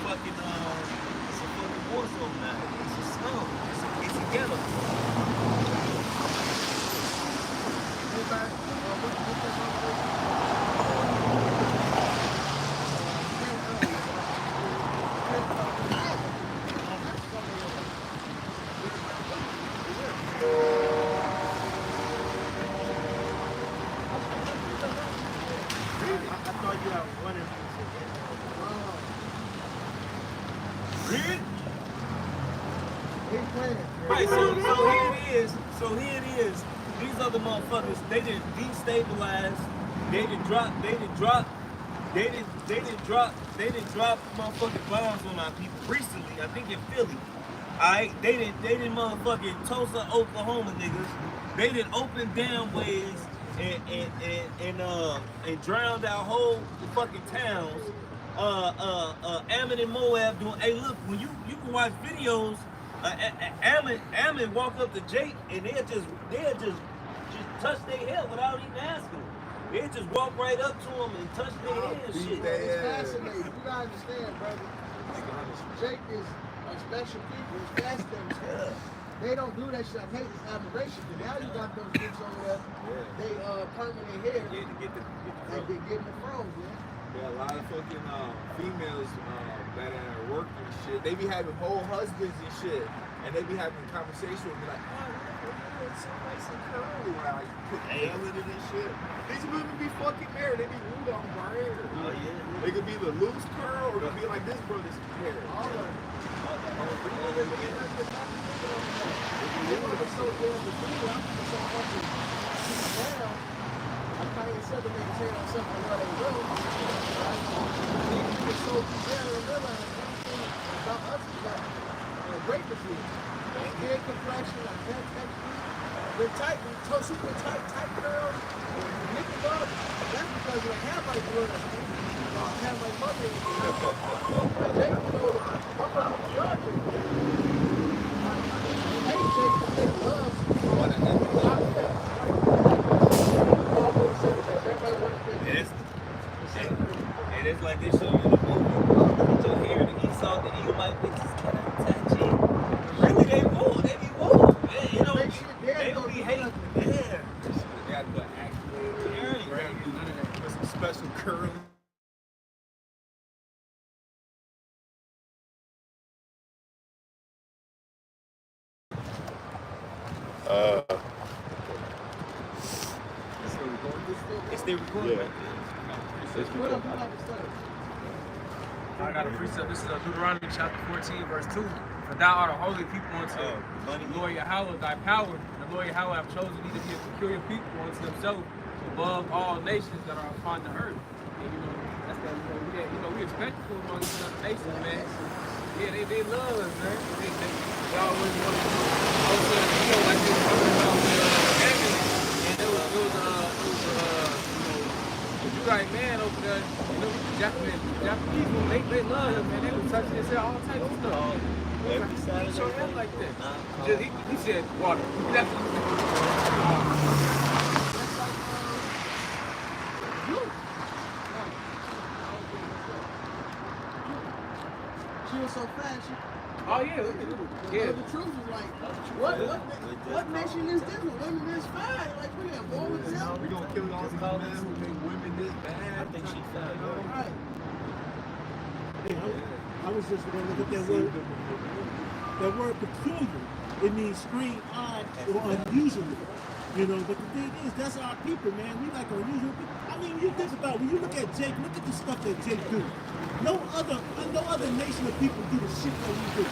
A: fucking war zone now. It's a slum. It's a ghetto.
G: I thought you had one
A: Right, so here it is. These other motherfuckers, they didn't destabilize, they didn't drop motherfucking bombs on our people recently, I think in Philly. Alright, they didn't motherfucking Tulsa, Oklahoma niggas. They didn't open dam ways and drowned our whole fucking towns. Ammon and Moab doing, hey look, when you can watch videos, Ammon walk up to Jake and they'll just touch their head without even asking them. They'll just walk right up to them and touch their head and shit.
D: It's fascinating. You gotta understand, brother. Jake is a special people. It's fascinating.
A: Yeah.
D: They don't do that shit. I hate this admiration. But now you got those bitches over there. They perming their hair.
A: Yeah, to get the
D: And they getting the froze, man.
C: Yeah, a lot of fucking females that are at work and shit, they be having whole husbands and shit, and they be having conversations with me like, oh, it's so nice and curly when I put gel in it and shit. These women be fucking married, they be rude on my hair.
A: Oh yeah.
C: They could be the loose curl or it could be like this brother's hair.
D: All of them. I can't even say the niggas hate on something where they will. Right? They get so together and realize everything about us is like a great disease. Hair complexion, like hair texture. We're tight, we're super tight girls. Niggas love, that's because of the hair like blood. Hair like mother. They know, I'm from Georgia. Hey, Jake, they love.
A: the Edomite bitches cannot touch it. Really, they won't. They be won't. They don't
D: Make
A: be,
D: shit there,
A: they
D: don't
A: don't be
D: do
A: hating.
D: nothing.
A: Yeah.
C: They got to put activator, brand new, none of that. Put some special curling. It's still recording.
A: It's still recording.
H: Yeah.
D: What up, what up, what's up?
E: I got a precept. This is Deuteronomy chapter 14, verse 2. For thou art a holy people unto
A: Money.
E: the Lord Yahweh, thy power. The Lord Yahweh have chosen thee to be a peculiar people unto himself above all nations that are upon the earth. And that's that, we respectful among these other nations, man. Yeah, they love us, man. They always want to all of a sudden, like they were talking about ambulance, and it was like man over there, Japanese people, they love him, man. They was touching his hair, all types of stuff.
A: Every side
E: He
A: of
E: showed
A: the
E: him like that.
A: Nah,
E: Just, he said water. That's what he
D: She was so fast.
E: Oh yeah, yeah.
D: The truth was like, what nation is this? Women this fine? Like, we got war with them.
C: We gonna kill all these men who make women this bad.
A: I think she found it.
D: Right.
I: I was just going to look at that word. That word peculiar. It means strange, odd, or unusual. You know, but the thing is, that's our people, man. We like unusual people. I mean, you think about when you look at Jake, look at the stuff that Jake do. No other nation of people do the shit that we do.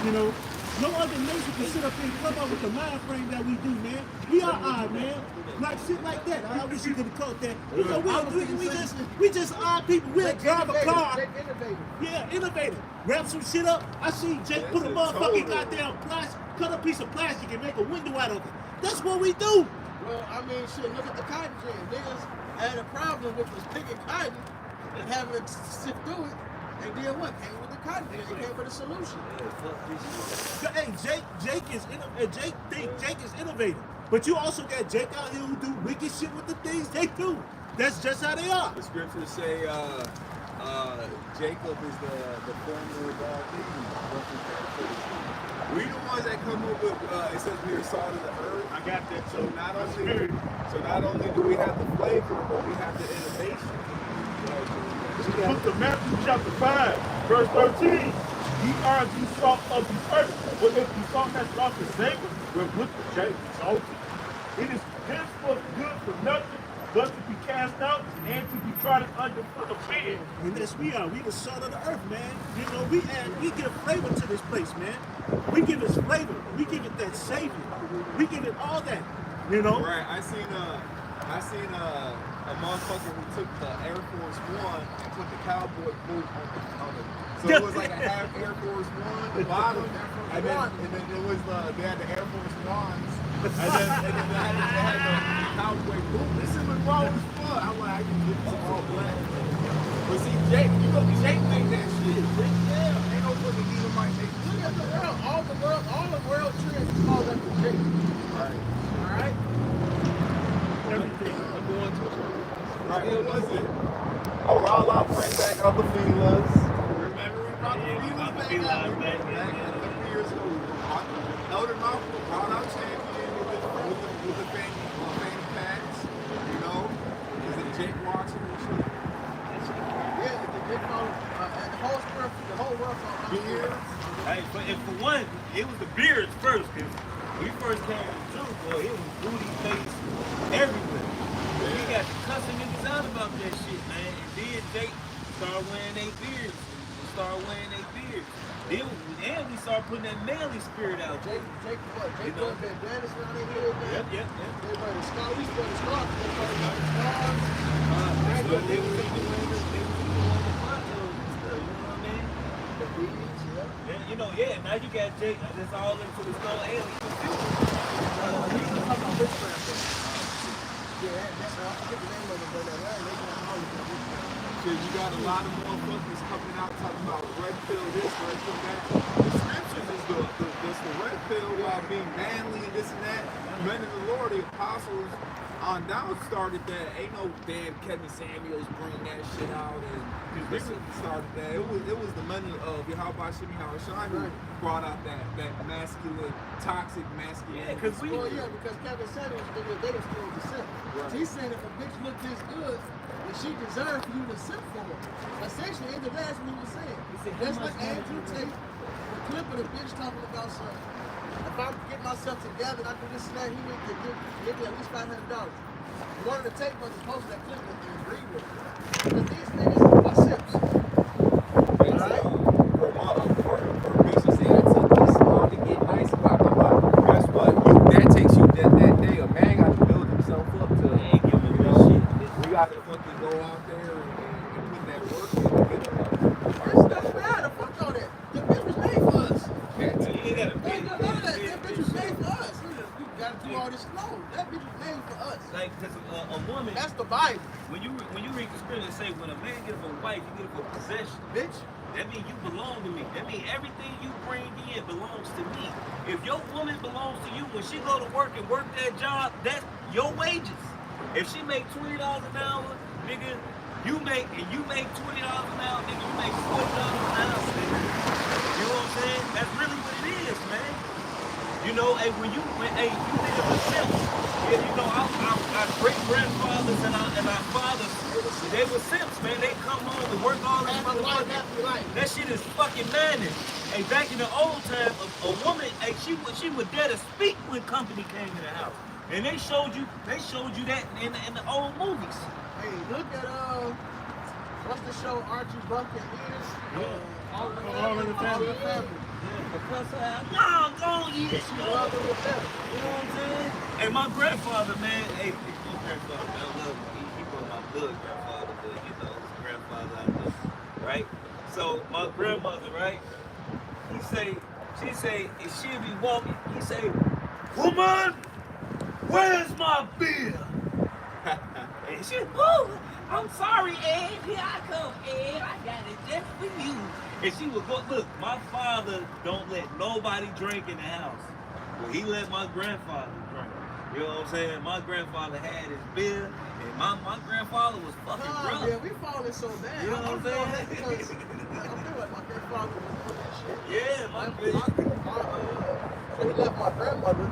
I: You know, no other nation can sit up here and come up with the mind frame that we do, man. We are odd, man. Like shit like that. I wish you could have caught that. You know, we just odd people. We'll drive a car. Yeah, innovative. Wrap some shit up. I see Jake put a motherfucking goddamn plastic, cut a piece of plastic and make a window out of it. That's what we do.
D: Well, I mean, shit, look at the cotton gin. Niggas had a problem which was picking cotton and having to sift through it. And then what? Came with the cotton gin. They came with a solution.
I: Hey, Jake is innovative. But you also got Jake out here who do wicked shit with the things they do. That's just how they are.
C: The scriptures say Jacob is the former of all things. We the ones that come up with it says we are salt of the earth.
B: I got that.
C: So not only do we have the flavor, but we have the innovation.
B: Book of Matthew chapter 5, verse 13. Ye are the salt of the earth. But if the salt has lost its savor, we're good to change salty. It is henceforth good for nothing but to be cast out and to be trodden underfoot of men.
I: And yes, we are. We the salt of the earth, man. You know, we give flavor to this place, man. We give it flavor. We give it that savior. We give it all that. You know?
C: Right. I seen a motherfucker who took the Air Force One and put the cowboy boot on it. So it was like a half Air Force One, the bottom, and then it was they had the Air Force Ones, and then they had the cowboy boot. This shit was raw as fuck. I'm like, I can get this all black. But see, Jake made that shit. Ain't no fucking Edomite make this.
D: Look at the world. All the world trends is called up to Jake.
C: Right.
D: All right?
I: Everything.
E: I'm going to it.
C: Right, what was it? Oh, all our friends back up the feelers. Remember we brought the feelers back up? Back 3 years ago. Elder Malcolm brought our champion with the fanny packs, you know? Is it Jake watching and shit?
D: Yeah, the whole world called
C: Beards.
A: Hey, but for one, it was the beards first, because when we first came to the truth, boy, it was booty face everywhere. We got the cussing niggas out about that shit, man. And then Jake started wearing their beards. Then we started putting that manly spirit out.
D: Jake put bandanas around their head, man.
A: Yep.
D: They wear the scarf. We wear the scarf. They wear the scarf.
A: They was even wearing the ponchos and stuff, you know what I mean?
D: The beads, yeah.
A: Yeah, you know, now you got Jake, that's all into the skull alien.
D: Yeah, that's all. I forget the name of it, but they got all of them.
C: Because you got a lot of motherfuckers coming out talking about red pill this, red pill that. The scriptures is the
H: us the red pill about being manly and this and that. Men of the Lord, the apostles on down started that. Ain't no damn Kevin Samuels bring that shit out and Bishop started that. It was the men of Yahweh Shimi Hawashai who brought out that masculine, toxic masculine.
A: Yeah, because
D: because Kevin Samuels they was still the simp.
H: Right.
D: He said if a bitch look this good, then she deserves for you to simp for her. Essentially, in the that's what he was saying. That's like Andrew Tate, the clip of the bitch talking about something. If I get myself together and I do this and that, he need to give me at least $500. One of the tape was posted that clip and agreed with it. Because these niggas are simps. Alright?
C: Guess what? That takes you that day. A man got to build himself up to. We got to fucking go out there and put that work in to get him up.
D: It doesn't matter. Fuck all that. The bitch was made for us.
A: you gotta
D: They ain't none of that. That bitch was made for us. We gotta do all this alone. That bitch was made for us.
A: Like, because a woman,
D: That's the Bible,
A: when you read the scripture, it say when a man gives a wife, you give a possession.
D: bitch.
A: That means you belong to me. That means everything you bring in belongs to me. If your woman belongs to you, when she go to work and work that job, that's your wages. If she make $20 an hour, nigga, you make $20 an hour, nigga, you make $40 an hour, nigga. You know what I'm saying? That's really what it is, man. You know, hey, you live a simp. Yeah, you know, our great grandfathers and our fathers, they were simps, man. They come home and work all this motherfucking. That shit is fucking madness. Hey, back in the old time, a woman, hey, she would dare to speak when company came to the house, and they showed you that in the old movies.
D: Hey, look at what's the show? Archie Bunker is All in the Family.
A: Because no, don't eat it, you know what I'm saying? Hey, my grandfather, man, my grandfather, man, I love him. He was my blood grandfather, but you know, his grandfather I know, right? So my grandmother, right? She say, if she'll be walking, he say, woman, where's my beer? And she, oh, I'm sorry, Ed. Here I come, Ed. I got it just for you. And she would go, look, my father don't let nobody drink in the house. But he let my grandfather drink. You know what I'm saying? My grandfather had his beer, and my grandfather was fucking drunk.
D: Yeah, we falling so bad.
A: You know what I'm saying?
D: Because I feel like my grandfather was doing that shit.
A: Yeah,
D: So he left my grandmother,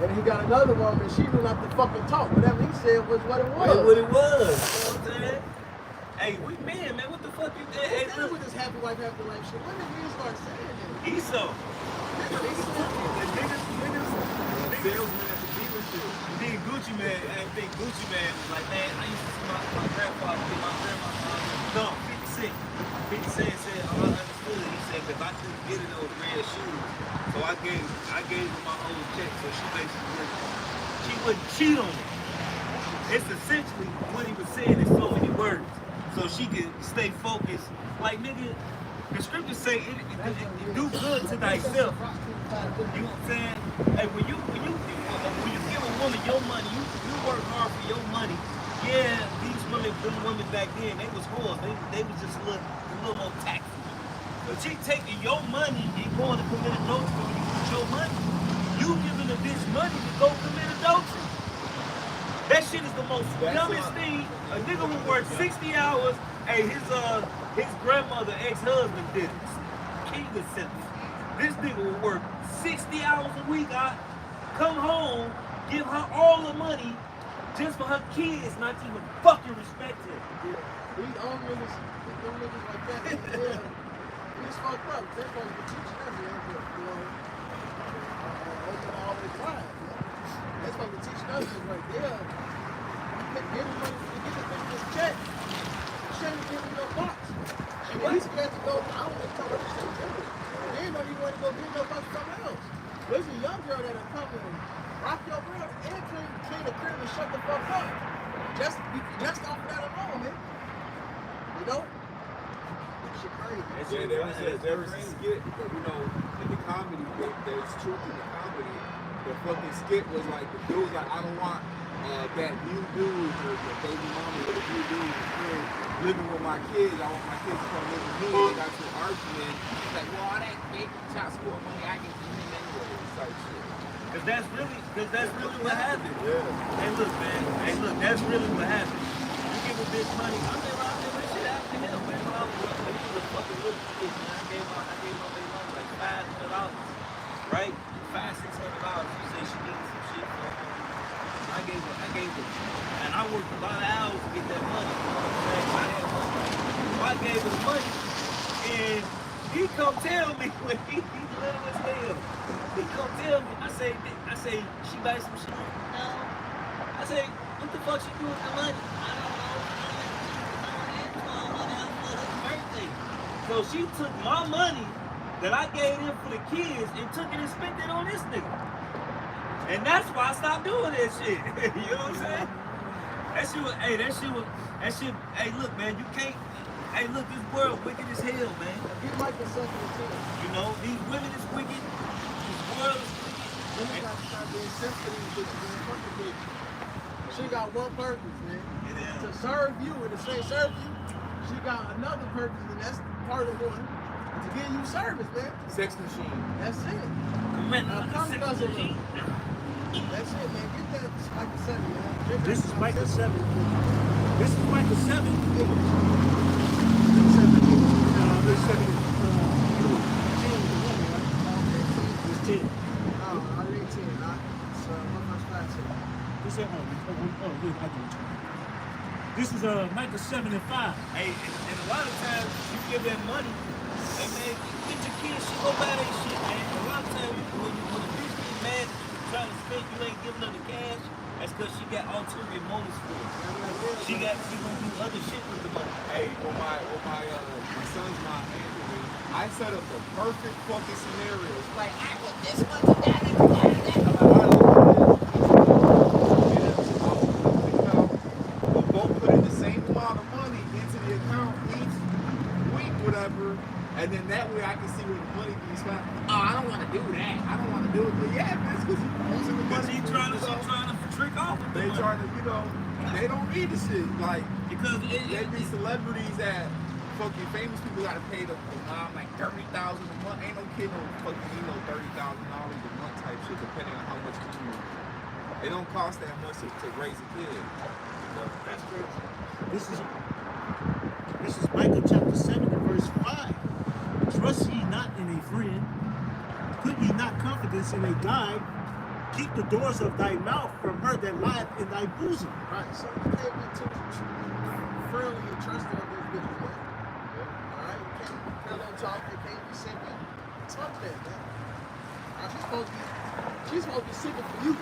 D: and he got another woman, and she knew not to fucking talk. Whatever he said was what it was.
A: That's what it was. You know what I'm saying? Hey, we man, what the fuck you did? Hey,
D: look. With this happy life shit. When did we start saying that?
A: Esau.
H: Salesman at the dealership.
A: Then Gucci Man, I think Gucci Man was like, man, I used to see my grandfather get my grandma. No, 50 Cent. 50 Cent said, oh, I understood it. He said, because I couldn't get in those red shoes. So I gave her my own check. So she basically, she wouldn't cheat on me. It's essentially what he was saying in so many words. So she could stay focused. Like, nigga, the scriptures say, it do good to thyself. You know what I'm saying? Hey, when you give a woman your money, you work hard for your money. Yeah, these women back then, they was whores. They was just a little more tactful. But she taking your money and going to commit adultery when you put your money. You giving a bitch money to go commit adultery. That shit is the most dumbest thing. A nigga would work 60 hours. Hey, his grandmother, ex-husband did it. King of simps. This nigga would work 60 hours a week. Come home, give her all the money just for her kids not to even fucking respect him.
D: These old niggas like that, it's fucked up. They're supposed to be teaching us, you know, all the time. They're supposed to be teaching us right there. Get him money, get this check. Shouldn't give him no box. And he's scared to go, I don't know what to say. They didn't know you want to go get no box from something else. There's a young girl that'll come and rock your world and clean the crib and shut the fuck up. Just off of that alone, man. You know? Shit crazy.
H: Yeah, there was a skit, you know, in the comedy, there's truth in the comedy. The fucking skit was like, the dude was like, I don't want that new dude or the baby mama or the new dude.
C: living with my kids. I want my kids to come live with me. They got to an argument. It's like, well, all that big child support money I can give them anyway. Type shit.
A: Cause that's really what happened.
C: Yeah.
A: Hey, look, man. Hey, look, that's really what happened. You give a bitch money. I remember I did this shit after him, man. When he was a fucking little kid, man. I gave my baby mama like $500, right? $500-$600. She said she needed some shit. I gave her, and I worked a lot of hours to get that money. I had money. So I gave her the money, and he come tell me when he little as hell. He come tell me. I say, she buy some shit. No. I say, what the fuck she do with the money? I don't know. For his birthday. So she took my money that I gave him for the kids and took it and spent it on this nigga. And that's why I stopped doing that shit. You know what I'm saying? That shit, hey, look, man, you can't, hey, look, this world wicked as hell, man.
D: You might be something too.
A: You know, these women is wicked, this world is wicked.
D: Women got to stop being sensitive to these bitches, man. Fuck the bitch. She got one purpose, man. To serve you, and to say serve you, she got another purpose, and that's part of one. To give you service, man.
C: Sex machine.
D: That's it.
A: Come
D: does it look? That's it, man. Get that Micah 7, man.
I: This is Micah 7. This is Micah 7. There's 7. 10.
D: Oh, I read 10. So, what verse 5 say?
I: This is, this is Micah 7 and 5.
A: Hey, and a lot of times you give them money, hey man, get your kids, she go buy that shit, man. A lot of times when a bitch get mad, trying to spend, you ain't giving her the cash. That's because she got ulterior motives for it. She gonna do other shit with the money.
C: Hey, my son's not Andrew, I set up the perfect fucking scenario. Like, I put this one to that and that. We'll both put in the same amount of money into the account each week, whatever, and then that way I can see where the money being spent. Oh, I don't want to do that. I don't want to do it. But yeah, that's because you're using the money.
A: She trying to trick off.
C: They trying to, they don't need the shit. Like,
A: because
C: they be celebrities that fucking famous people gotta pay the like $30,000 a month. Ain't no kid no fucking $30,000 a month type shit, depending on how much you. It don't cost that much to raise a kid.
A: That's crazy.
I: This is Micah chapter 7 and verse 5. Trust ye not in a friend, put ye not confidence in a guide. Keep the doors of thy mouth from her that lieth in thy bosom.
D: Right, so you can't be too friendly and trusting of these bitches, man. Alright, you can't be pillow talking, can't be simping. Fuck that, man. Right, she's supposed to be simping for you.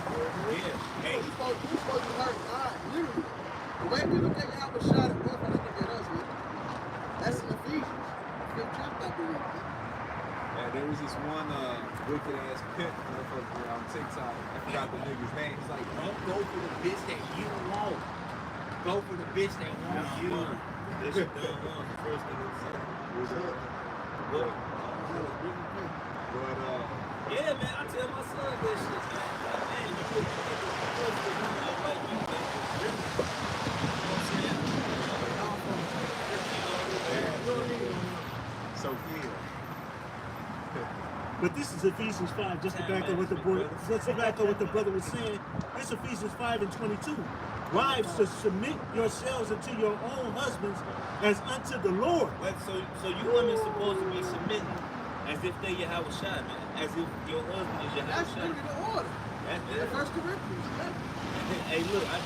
A: Yeah. Hey.
D: You're supposed to be hurting God, literally. The way we look at y'all was shot at one for look at us, man. That's in Ephesians. Fifth chapter, I believe, man.
C: Yeah, there was this one wicked ass pimp motherfucker on TikTok. I forgot the nigga's name. He's like, don't go for the bitch that you want. Go for the bitch that wants you.
A: This shit done wrong. The first thing they said. What? Yeah, man, I tell my son that shit, man. Man, you get the woman like you, man. You know what I'm saying?
C: Sophia.
I: But this is Ephesians 5, just to back up what the brother was saying. This Ephesians 5 and 22. Wives, to submit yourselves unto your own husbands as unto the Lord.
A: So you women supposed to be submitting as if they your house shot, man. As if your husband is your house
D: That's
A: shot.
D: really the order.
A: That's
D: In the First Corinthians, man.
A: Hey, look, I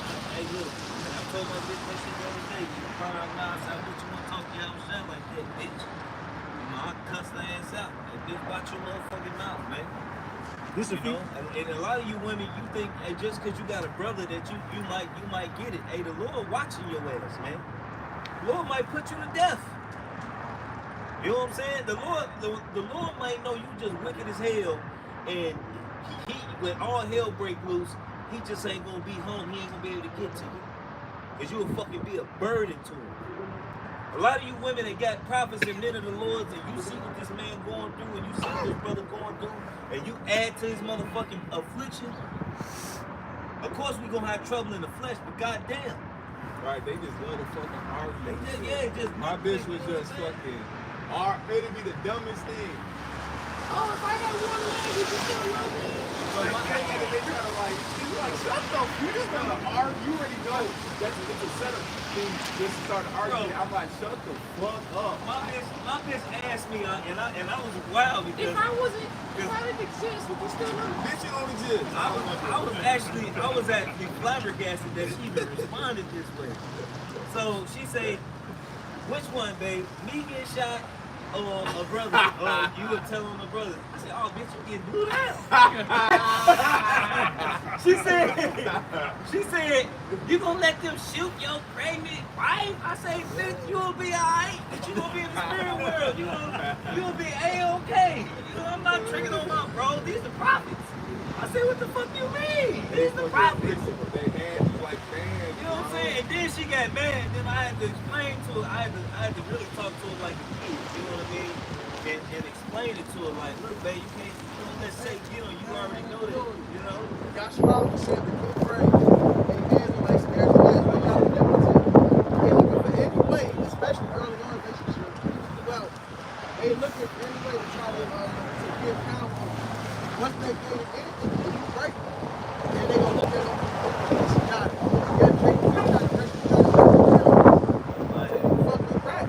A: told my bitch that shit the other day. You find out now, I said, what you want to talk to your house shot like that, bitch? You know, I cussed her ass out. Like, bitch, watch your motherfucking mouth, man.
I: This
A: You know, and a lot of you women, you think, hey, just because you got a brother that you might get it. Hey, the Lord watching your ass, man. The Lord might put you to death. You know what I'm saying? The Lord might know you just wicked as hell, and he when all hell break loose, he just ain't gonna be home. He ain't gonna be able to get to you, cause you will fucking be a burden to him. A lot of you women that got prophets and men of the Lord, and you see what this man going through, and you see what this brother going through, and you add to his motherfucking affliction. Of course we gonna have trouble in the flesh, but goddamn,
C: Right, they just love to fucking argue.
A: They
C: and
A: just,
C: shit.
A: yeah, just
C: My
A: nitpick,
C: bitch was
A: you know
C: just
A: what I'm saying?
C: fucking. It'd be the dumbest thing. Oh, if I got one leg, you just gonna love me. But my thing is, they try to like, you like, shut the you just gonna argue. You already know that's it's a setup thing just to start arguing.
A: Bro.
C: I'm like, shut the fuck up.
A: My bitch asked me, and I was wild because
C: If I didn't exist, would you still know? Bitch, you don't exist.
A: I was actually flabbergasted that she even responded this way. So she said, "Which one, babe? Me get shot or a brother? Or you would tell on a brother?" I said, "Oh, bitch, you getting blue out." She said, "You gonna let them shoot your pregnant wife?" I say, "Bitch, you'll be alright. Bitch, you gonna be in the spirit world. You'll be A-okay. You know, I'm not tricking on my bro. These the prophets." I said, "What the fuck you mean? These the prophets."
C: They had you like, man.
A: You know what I'm saying? And then she got mad. Then I had to explain to her. I had to really talk to her like a kid. You know what I mean? And explain it to her like, look, babe, you can't. Let's say, you already know that. You know.
D: Yashua said the kid prayed. And hands are like there's a way y'all iniquity. And looking for any way, especially early on in relationships, well, they looking for any way to try to get power on you. Once they gain anything, you break them. And they gonna look at them. This is not. Yeah, they try to break you. Fucking right.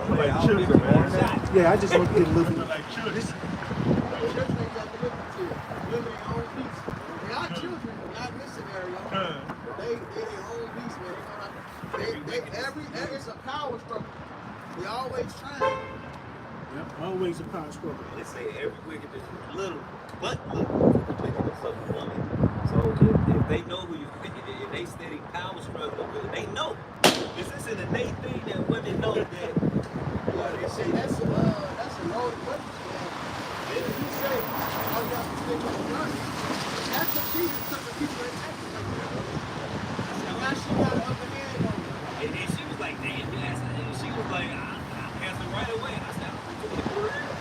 B: Like children, man.
I: Yeah, I just want to get a little bit.
B: Like children.
I: This,
D: Children ain't got the liberty to live in their own peace. They are children, not in this scenario. They their own beast, man. It's a power struggle. They always trying.
I: yeah, always a power struggle.
A: They say every wickedness is little, but little to the wickedness of the woman. So if they know who you, if they steady power struggling with, they know. Is this an innate thing that women know that?
D: They say that's a loaded weapon. If you say, "Oh, you have to stick with the gun," that's a piece of something people ain't acting like that. Now she got an upper hand on me.
A: And then she was like, "Damn, yes." And she was like, "I'll answer right away." And I said, "I'm doing it for real."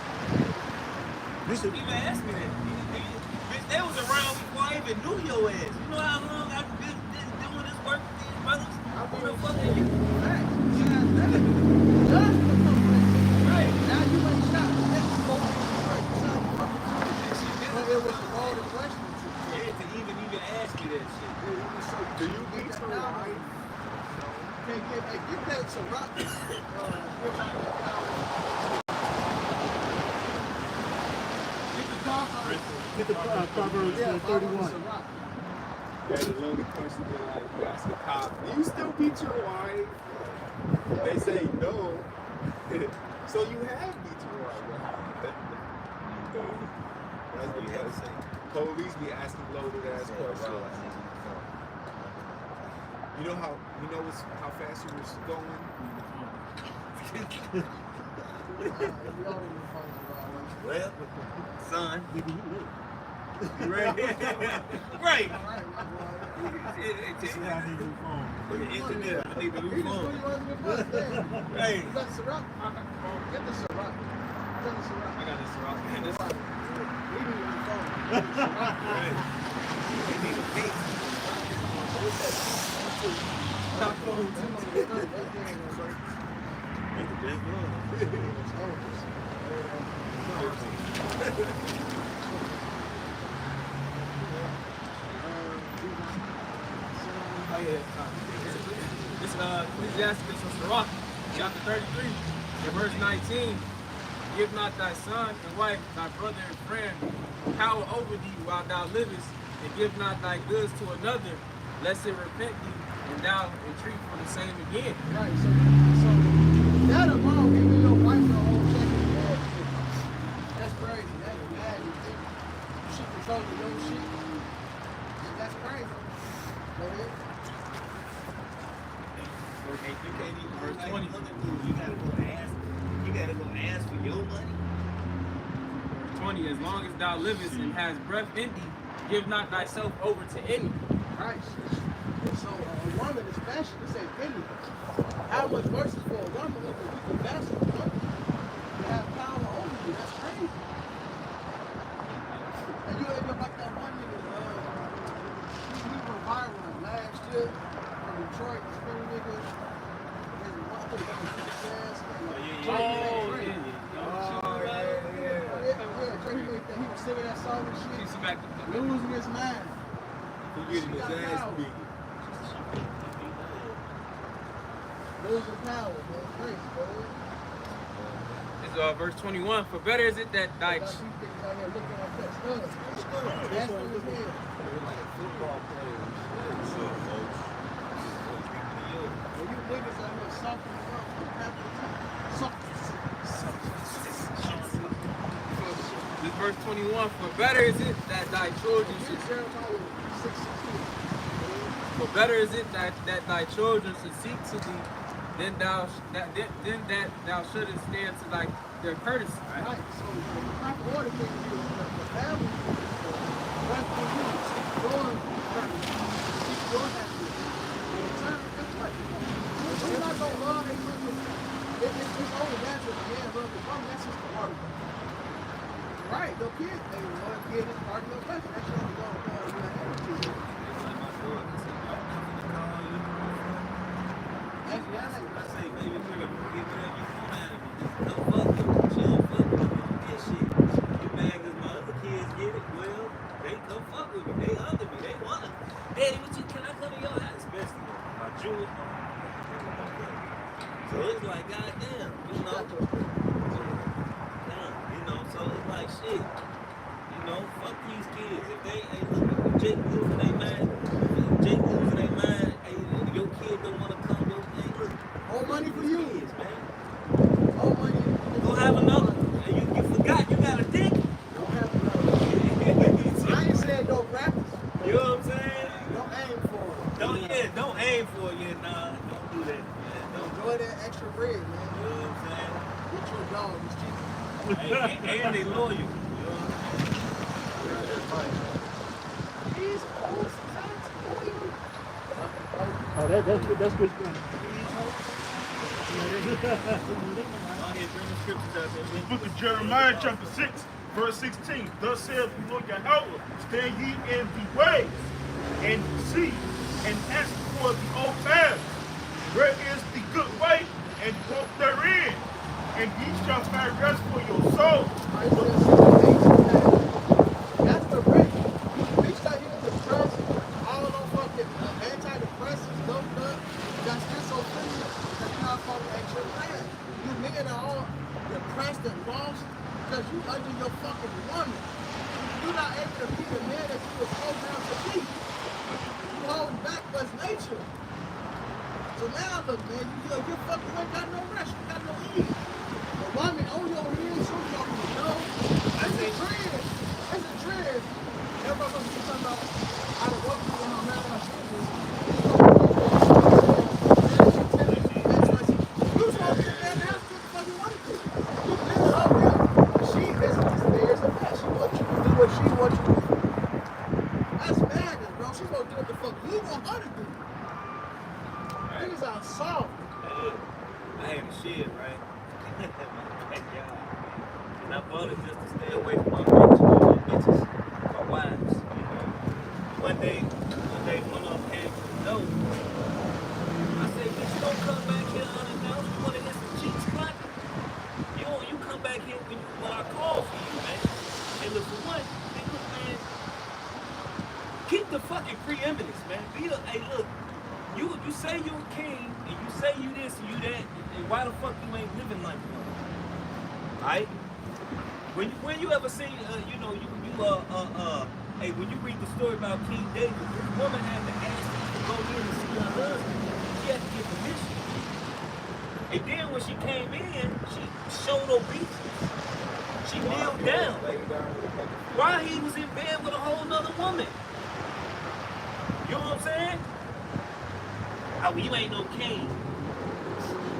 I: This is,
A: You even asked me that. Bitch, they was around before I even knew your ass. You know how long I've been doing this work with these brothers? I'm real fucking you.
D: Facts. Just the complaint.
A: Right.
D: Now you ain't shot. That's the whole thing. Right. But it was a loaded question.
A: Yeah, to even ask me that shit.
C: Do you get to wife?
D: Can't get, hey, give that to Rock.
I: get the Proverbs 31.
C: Yeah, the loaded question is like, you ask a cop, do you still beat your wife? They say no. So you have beat your wife. That's what you gotta say. Police be asking loaded ass questions. You know how fast you was going?
A: Well, son, you ready? Right.
I: This is why I need a new phone.
A: I need a new phone. Hey.
D: You got Ciroc? Get the Ciroc. Get the Ciroc.
A: I got this rock. Man, this
D: We need a new phone.
A: right. They need a pink. Top phone. That's the best one.
E: Oh yeah. This Ecclesiastes of Sirach, chapter 33, and verse 19. Give not thy son and wife, thy brother and friend, power over thee while thou livest, and give not thy goods to another, lest it repent thee, and thou entreat for the same again.
D: Right, so that alone, giving your wife the whole check is bad. That's crazy. That's bad. She controlling your shit. That's crazy. Go ahead.
A: You can't even verse 20. You gotta go ask for your money.
E: 20. As long as thou livest and hast breath in thee, give not thyself over to any.
D: Right. So a woman, especially, this ain't penny. How much worse is for a woman if you can master a woman? You have power over you. That's crazy. And you end up like that one nigga, he went viral last year from Detroit. singing that song and shit,
E: Keeps him back.
D: losing his mind.
H: He getting his ass beat.
D: Losing power, man. Crazy, bro.
E: It's verse 21. For better is it that thy
D: Got you niggas out here looking like that stuff. That's what it's here.
C: Like a football player.
A: What's up, folks?
D: When you niggas out here sucking it up, you have to suck.
E: this verse 21. For better is it that thy children should.
D: Jeremiah 6:16.
E: For better is it that thy children should seek to thee than that thou shouldest stand to their courtesy.
D: Right, so the proper order thing is the family right for you to seek your purpose, seek your happiness. And in turn, it's like, you're not going to love a woman. It's only natural to man love the woman. That's just the order. Right, your kids, they want to get this part of your country. That's your only love. You have to. Actually, I like
A: I say, baby, we're gonna get whatever you want out of me. Just don't fuck with me. She don't fuck with me. You don't get shit. You mad cause my other kids get it? Well, they come fuck with me. They under me. They want it. Daddy, can I come to your house? Especially my Jewish mom. So it's like, goddamn, you know. So it's like shit. You know, fuck these kids. If they ain't looking, Jake losing their mind, hey, your kid don't want to come, hey, look.
D: all money for you.
A: Kids, man.
D: All money.
A: Go have another. You forgot you got a dick.
D: Don't have another. I ain't saying don't practice.
A: You know what I'm saying?
D: Don't aim for it.
A: Don't aim for it. Yeah, nah, don't do that. Man. Don't.
D: Enjoy that extra bread, man.
A: You know what I'm saying?
D: Get your dog. It's cheap.
A: And they loyal. You know
D: These hoes,
I: Oh, that's good. That's good.
A: what I'm saying? Go ahead, bring the scriptures out there.
B: The book of Jeremiah, chapter 6, verse 16. Thus saith the Lord Yahweh, stand ye in the way, and see, and ask for the old paths. Where is the good way, and walk therein, and ye shall find rest for your soul.
D: That's the break. Bitch thought you was depressed. All of those fucking antidepressants, doped up. Got schizophrenia. That's not fucking extra plan. You niggas are all depressed and lost because you under your fucking woman. You're not able to be the man that you were programmed to be. You holding back was nature. So now look, man, you fucking ain't got no rest, you got no ease. The woman on your heels, so you don't know. That's a trend. That's a trend. Everybody gonna be talking about out of what people on my shoulders. You supposed to be there now, what the fuck you want to do? You been out there. She is there's a fact. She wants you to do what she wants you to do. That's madness, bro. She's gonna do what the fuck you want her to do. Niggas are soft.
A: I had a shit, right? And I bought it just to stay away from my bitches, my wives. You know. One day, one of them came to the door. I said, bitch, you don't come back here unannounced. You want to get some cheeks clapping? You come back here when I call for you, man. And look, for one, man, keep the fucking preeminence, man. Hey, look. You say you're a king, and you say you this and you that, and why the fuck you ain't living like one? Alright? When you ever seen, hey, when you read the story about King David, this woman had to ask him to go in and see her husband. She had to get permission. And then when she came in, she showed obedience. She kneeled down. While he was in bed with a whole nother woman. You know what I'm saying? Oh, you ain't no king.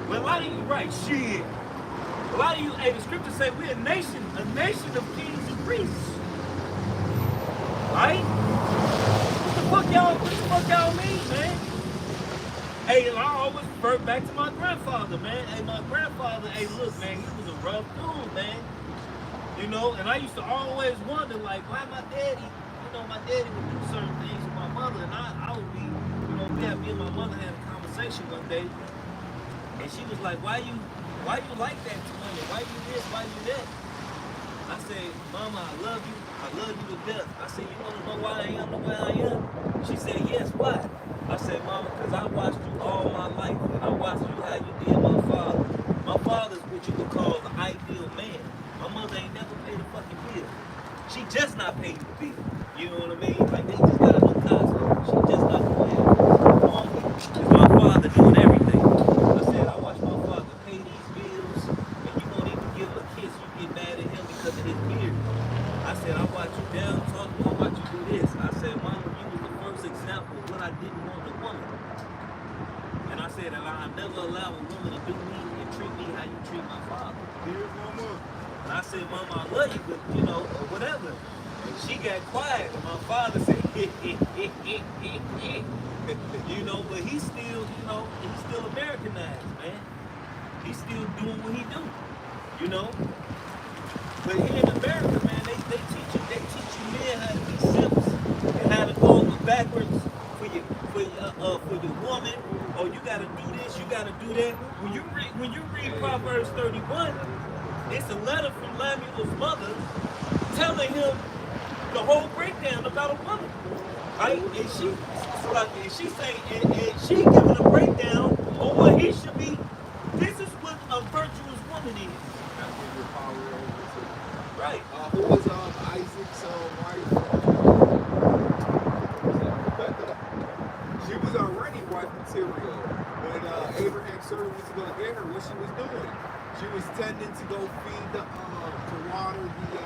A: Well, a lot of you, right, shit. A lot of you, hey, the scriptures say we're a nation of kings and priests. Right? What the fuck y'all mean, man? Hey, I always revert back to my grandfather, man. Hey, my grandfather, hey, look, man, he was a rough dude, man. You know, and I used to always wonder, like, why my daddy would do certain things with my mother, and I would be, me and my mother had a conversation one day, and she was like, why you like that to women? Why you this? Why you that? I said, Mama, I love you. I love you to death. I said, you want to know why I am the way I am? She said, yes, why? I said, Mama, because I watched you all my life, and I watched you how you did my father. My father's what you would call the ideal man. My mother ain't never paid a fucking bill. She just not paid the bill. You know what I mean? Like, they just got no concept. She just not going to it's my father doing everything. I said, I watched my father pay these bills, and you won't even give him a kiss. You get mad at him because of his beard. I said, I watch you down talking, I watch you do this. I said, Mama, you was the first example of what I didn't want in a woman. And I said, and I never allow a woman to do me and treat me how you treat my father.
H: Here's Mama.
A: And I said, Mama, I love you, but you know, or whatever. And she got quiet, and my father said, you know, but he's still, you know, he's still Americanized, man. He's still doing what he do, you know. But here in America, man, they teach you men how to be simps and how to go backwards for your woman. Oh, you gotta do this, you gotta do that. When you read Proverbs 31, it's a letter from Lemuel's mother telling him the whole breakdown about a woman, right? And she's saying, and she giving a breakdown on what he should be. This is what a virtuous woman is.
C: That's when your power over to.
A: Right.
C: Who was Isaac's wife? She was already wife material when Abraham's servant was to go get her. What she was doing? She was tending to go feed to water the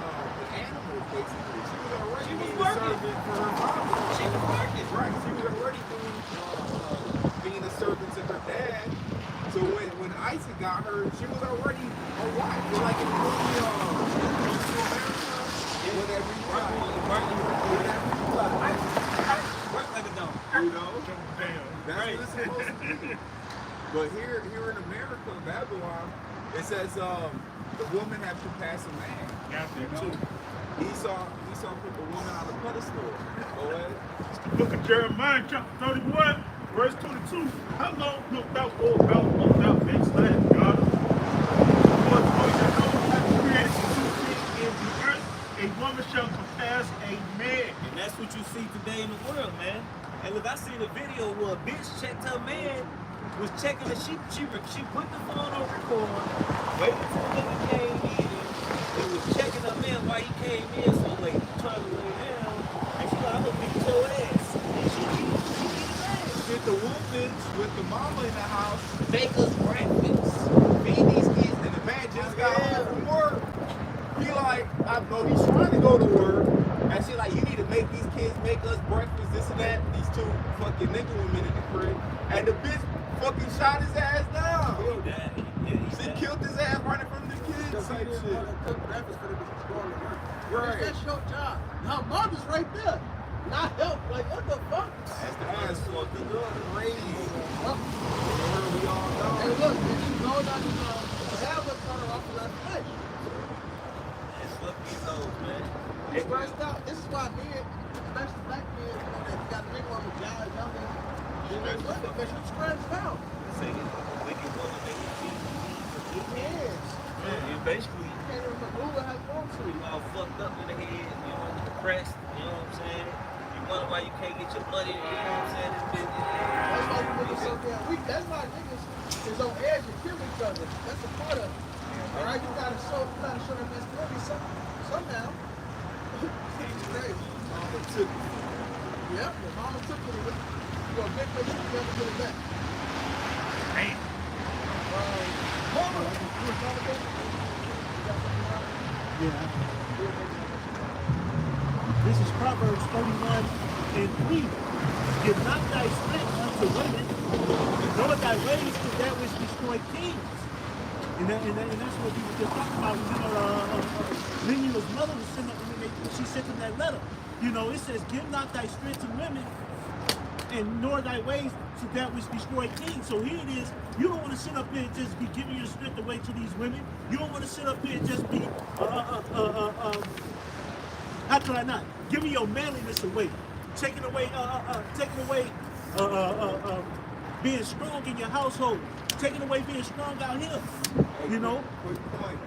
C: animals, basically. She was already being a servant for her father.
A: She was working.
C: Right. She was already doing being a servant to her dad. So when Isaac got her, she was already a wife. It's like in the movie whatever you like.
A: Work like a dog.
C: You know?
B: Damn.
C: That's what it's supposed to be. But here in America, Babylon, it says the woman have to pass a man.
B: Got there too.
C: Esau put the woman on a pedestal. Go ahead.
B: Book of Jeremiah, chapter 31, verse 22. How long wilt thou go about backsliding God? For the Lord your God hath created two things in the earth. A woman shall compass a man.
A: And that's what you see today in the world, man. And look, I seen a video where a bitch checked her man, was checking the she put the phone on record, waited till the nigga came in, and was checking her man while he came in so late, trying to lay down, and she like, I'm gonna beat your ass. And she beat his ass.
C: Get the woman with the mama in the house,
A: Make us breakfast.
C: feed these kids, and the man just got home from work. He like, I know he's trying to go to work, and she like, you need to make these kids make us breakfast, this and that. These two fucking nigga women in the crib, and the bitch fucking shot his ass down.
A: He died.
C: She killed his ass right in front of the kids type shit.
D: Cook breakfast for the bitches going to work.
C: Right.
D: That's your job. Now, mother's right there. Not help. Like, what the fuck?
C: That's the ass fuck. The girl crazy.
D: Well,
C: We all know.
D: hey, look, if you know that you have a cut off of that flesh.
A: Fuck these hoes, man.
D: It's stressed out. This is why men, especially black men, you know, they got a ring on the job, young men. Because you're stressed out.
A: Say it, wicked woman make it easy.
D: Yes.
A: Man, you basically
D: You can't even maneuver how you want to.
A: you all fucked up in the head, you know, depressed, you know what I'm saying? You wonder why you can't get your money, you know what I'm saying? It's been,
D: That's why you niggas so damn weak. That's why niggas is on edge and kill each other. That's a part of it. All right, you gotta show that masculinity somehow. It's crazy.
C: Mama took it.
D: Yep, the mama took it. You gonna get what you never get it back.
B: Damn.
D: Mama, you was mama baby?
I: Yeah. This is Proverbs 31 and 3. Give not thy strength unto women, nor thy ways to that which destroy kings. And that's what we were just talking about. You know, Lemuel's mother was sending, she sent him that letter. You know, it says, give not thy strength to women, and nor thy ways to that which destroy kings. So here it is. You don't want to sit up here and just be giving your strength away to these women. You don't want to sit up here and just be, how can I not? Giving your manliness away. Taking away, being strong in your household. Taking away being strong out here. You know?
C: Quick point.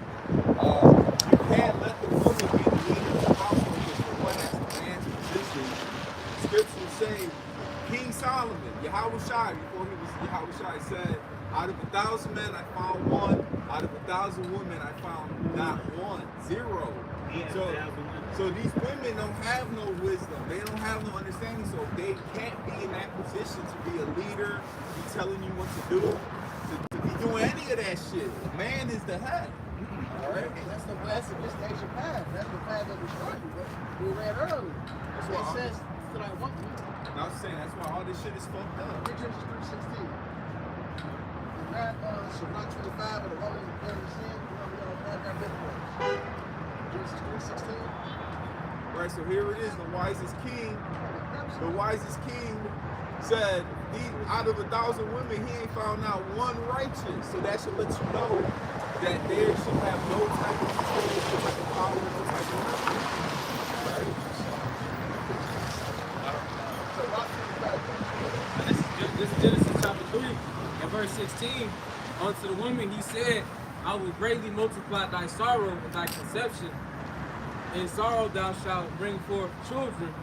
C: You can't let the woman
H: 1,000 men, I found one. Out of 1,000 women, I found not one, zero. So these women don't have no wisdom. They don't have no understanding. So they can't be in that position to be a leader, be telling you what to do, to be doing any of that shit. Man is the head. All right.
D: That's the destination path. That's the path that we started with. We read earlier.
H: That's
D: It
H: why
D: says that I want you.
H: I was saying that's why all this shit is fucked up.
D: Genesis 3:16. The man shall not 25 of the woman bearing sin. You know, we all have that different. Genesis 3:16.
H: Right, so here it is, the wisest king said, out of 1,000 women, he ain't found out one righteous. So that should let you know that there should have no type of control, no type of power, no type of nothing. Right?
E: This is Genesis chapter 3 and verse 16. Unto the woman he said, I will greatly multiply thy sorrow and thy conception. In sorrow thou shalt bring forth children,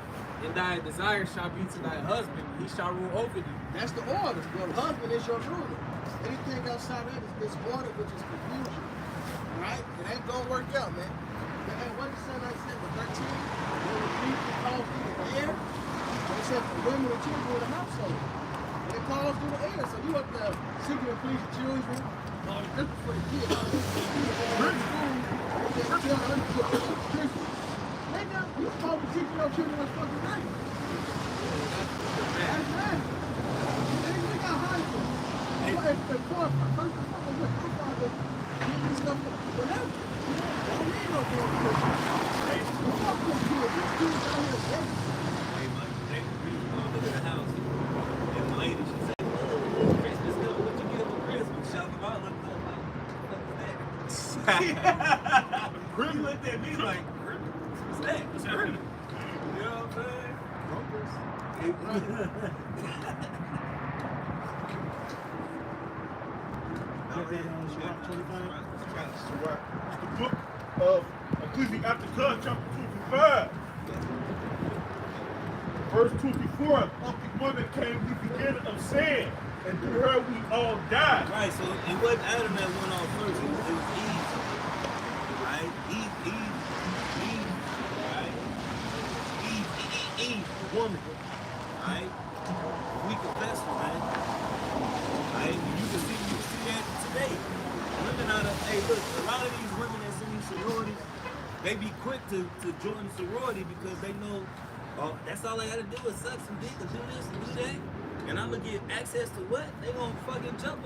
E: and thy desire shall be to thy husband, he shall rule over thee.
D: That's the order. Your husband is your ruler. Anything outside of that is disorder, which is confusion. Alright? It ain't gonna work out, man. And what did I said, the 13? There will be called through the air. And it said the women and children of the household. And it calls through the air. So you up there seeking to please the children. This is for the kids. Nigga, you supposed to teach your children what's fucking right. That's right. They got high school. First of all, give me stuff whatever. Don't need no damn Christian. Fuck them kids. These kids out here dead.
A: Hey, they look at the house, and the lady, she said, oh, Christmas, what you get for Christmas? Shout them out, look up like, what the fuck is that? He looked at me like, what's that? What's that? You know what I'm saying?
B: It's the book of Ecclesiastes, chapter 2-5. Verse 2-4. Of the woman came the beginning of sin, and through her we all died.
A: Right, so it wasn't Adam that went off first, it was Eve. Right? Eve, right? Eve, the woman. Right? We confess, man. Right? You can see that today. Women out of, hey, look, a lot of these women that's in these sororities, they be quick to join the sorority because they know, oh, that's all I gotta do is suck some dick or do this and do that. And I'm gonna get access to what? They gonna fucking jump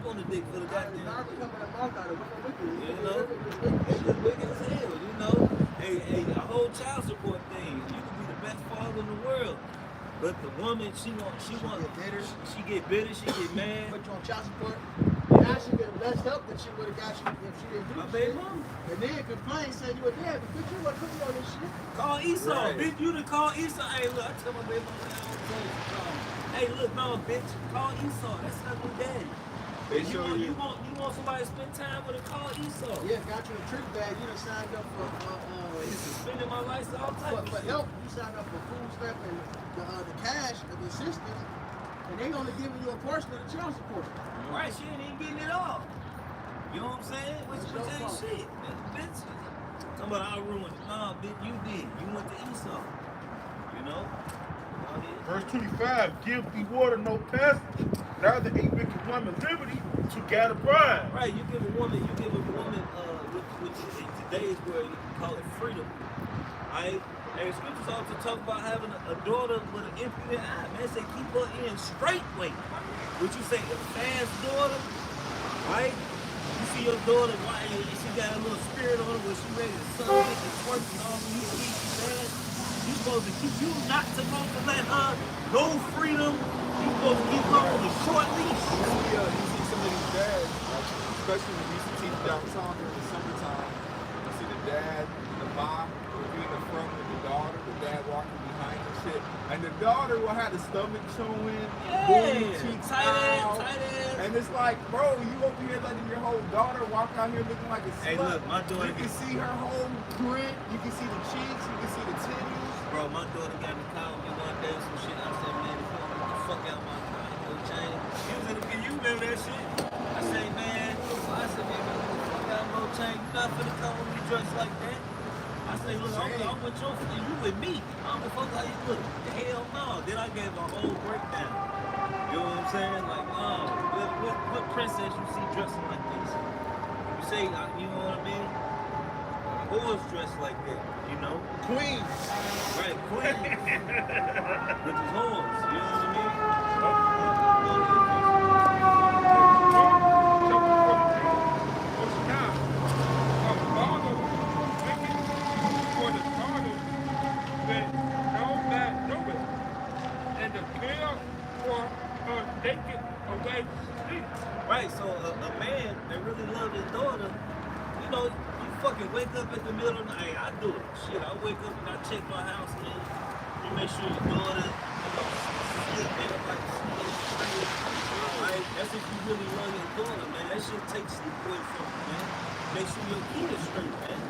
A: on the dick for the goddamn. You know? It's just wicked as hell, you know? Hey, a whole child support thing. You can be the best father in the world. But the woman, she get bitter, she get mad.
D: Put you on child support. Now she get less help than she would have got you if she didn't do
A: My
D: shit.
A: baby mama.
D: And then complain, say you a dad, but bitch, you wasn't cooking on this shit.
A: Call Esau,
H: Right.
A: bitch. You done call Esau. Hey, look, I tell my baby mama I don't tell you to call. Hey, look, no, bitch. Call Esau. That's not your daddy.
H: They
A: You
H: show you.
A: want somebody to spend time with her? Call Esau.
D: Yeah, got you a trick bag. You done signed up for
A: He's suspending my license all type
D: for
A: of shit.
D: help. You signed up for food stamp and the cash and the assistance, and they only giving you a portion of the child support.
A: Right, she ain't even getting it all. You know what I'm saying? Which
D: That's your
A: ain't
D: fault.
A: shit. Bitch. Talking about I ruined it. Nah, bitch, you did. You went to Esau. You know? Go ahead.
B: Verse 25. Give the water no passage, neither a wicked woman liberty to gather bride.
A: Right, you give a woman, which in today's world you can call it freedom. Right? And scriptures also talk about having a daughter with an impudent eye. Man, say keep her in straight way. Would you say a fast daughter? Right? You see your daughter, why she got a little spirit on her where she ready to suck it and twerk and all these things fast. You supposed to keep to let her no freedom. You supposed to keep her on a short leash.
H: You see some of these dads, like, especially when we used to teach downtown during the summertime. You see the dad, the mom would be in the front with the daughter, the dad walking behind and shit. And the daughter will have the stomach showing, booty cheeks out.
A: Tight ass.
H: And it's like, bro, you over here letting your whole daughter walk out here looking like a slut.
A: Hey, look, my daughter
H: You can see her whole print, you can see the cheeks, you can see the titties.
A: Bro, my daughter got me calling me one day some shit. I said, man, if you don't get the fuck out my car, ain't no change. man, he was in the video, you remember that shit? I say, man, fuck out no chain, you not finna come with me dressed like that. I say, look, I'm with you with me. I'm the fuck how you look. Hell no. Then I gave a whole breakdown. You know what I'm saying? Like, what princess you see dressing like this? You say, you know what I mean? Who is dressed like that? You know?
D: Queen.
A: Right, queen. Which is whores. You know what I mean? Right, so a man that really loves his daughter, you know, you fucking wake up at the middle of the night. I do it. Shit, I wake up and I check my house, man. You make sure your daughter, sleeping like sleep. Right? That's if you really love your daughter, man. That shit takes sleep away from you, man. Make sure your kid is straight, man.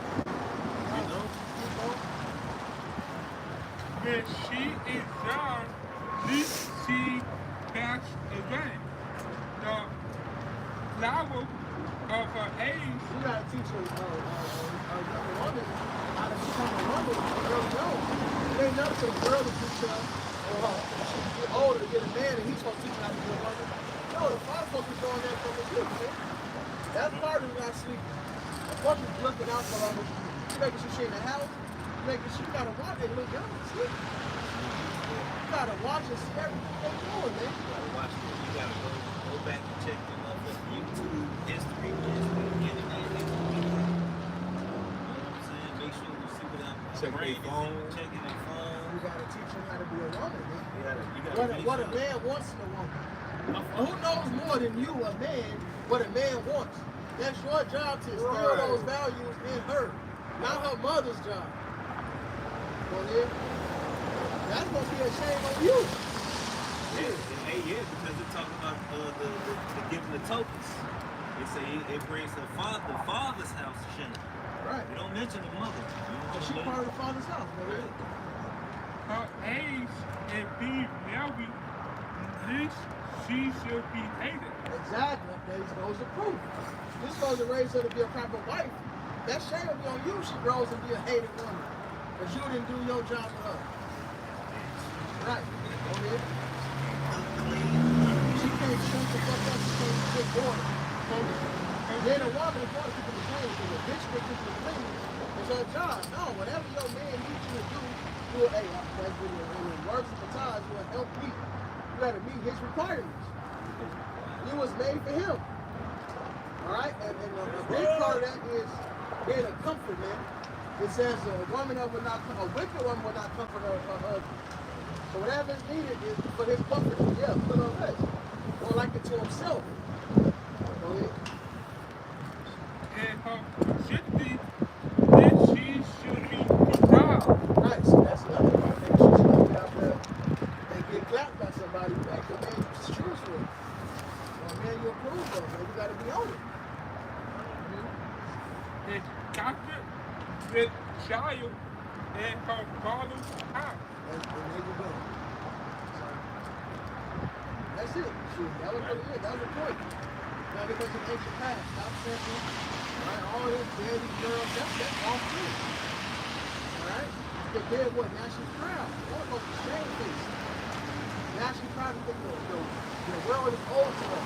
A: You know?
F: When she is young, she passed away. The flower of her age.
D: You gotta teach a young woman how to become a woman early on. It ain't nothing for a girl to teach her, or she get older to get a man and he's supposed to teach her how to be a woman. No, the father's supposed to be doing that from the youth, man. That's part of not sleeping. The woman's looking out for her. She making sure she in the house. Making sure you gotta watch that little young sleep. You gotta watch and see everything they're doing, man.
A: You gotta watch it. You gotta go back and check them up on YouTube history, internet history. You know what I'm saying? Make sure you see what I'm
C: Check their phone.
A: Checking their phone.
D: You gotta teach them how to be a woman, man.
A: You gotta
D: What a man wants in a woman. Who knows more than you, a man, what a man wants? That's your job to instill those values in her, not her mother's job. Well, yeah, that's gonna be a shame on you.
A: Yeah, because they're talking about the giving the tokens. They say it brings the father's house shame.
D: Right.
A: You don't mention the mother. You know
D: But she part of the father's house, man.
F: Her age and being married, this she should be hated.
D: Exactly. There goes the proof. This goes to raise her to be a proper wife. That shame will be on you. She grows and be a hated woman. Because you didn't do your job for her. Right. Go ahead. She can't shut the fuck up. She can't get bored. Then a woman is going to people to clean because a bitch gets people to clean. It's her job. No, whatever your man needs you to do, you'll, hey, that's when it works with the ties, you'll help me. You gotta meet his requirements. You was made for him. Alright? And a big part of that is being a comfort, man. It says a woman that will not, a wicked woman will not comfort her husband. So whatever is needed is for his comfort. Yeah, put on rest. Or like it to himself. Go ahead.
F: And her should be that she should be proud.
D: Right, so that's another part. Maybe she should get out there and get clapped by somebody who actually made you choose for it. Or a man you approve of, man. You gotta be on it.
F: And capture the child in her father's house.
D: And there you go. So, that's it. Shoot, that was what it is. That was the point. Now get back to the ancient past. Stop thinking. Right, all this daddy girl, that's all true. Alright? The dad what? Now she's proud. What about the shame face? Now she's proud to think the world is old to her.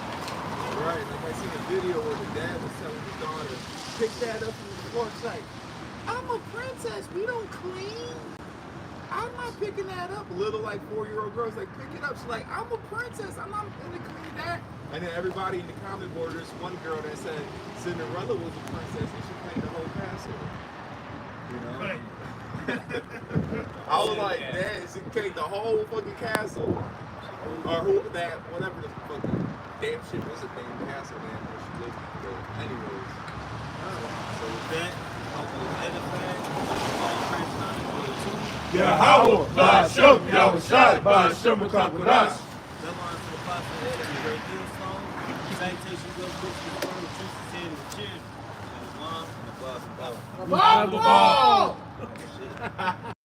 C: Right, like I seen a video where the dad was telling his daughter,
D: Pick that up from the porch site.
C: I'm a princess, we don't clean. I'm not picking that up. Little like 4-year-old girls like, pick it up. She's like, I'm a princess, I'm not gonna clean that. And then everybody in the comment board, there's one girl that said Cinderella was a princess and she cleaned the whole castle. You know? I was like, man, she cleaned the whole fucking castle. Or who that, whatever the fucking damn shit was a damn castle, man, where she lived. But anyways.
A: So with that, hopefully edifying, all praise and honor go to
B: Yahweh, Ba'ashem, Yahushai, Ba'ashem, Makakwadash.
A: Come on to the Apostle Ed and the Great Deal Song. Salutation goes to the Word of Truth, Sincerity, and Cheers. And the Mom and the Boss and Ball.
D: Ball!
A: Shit.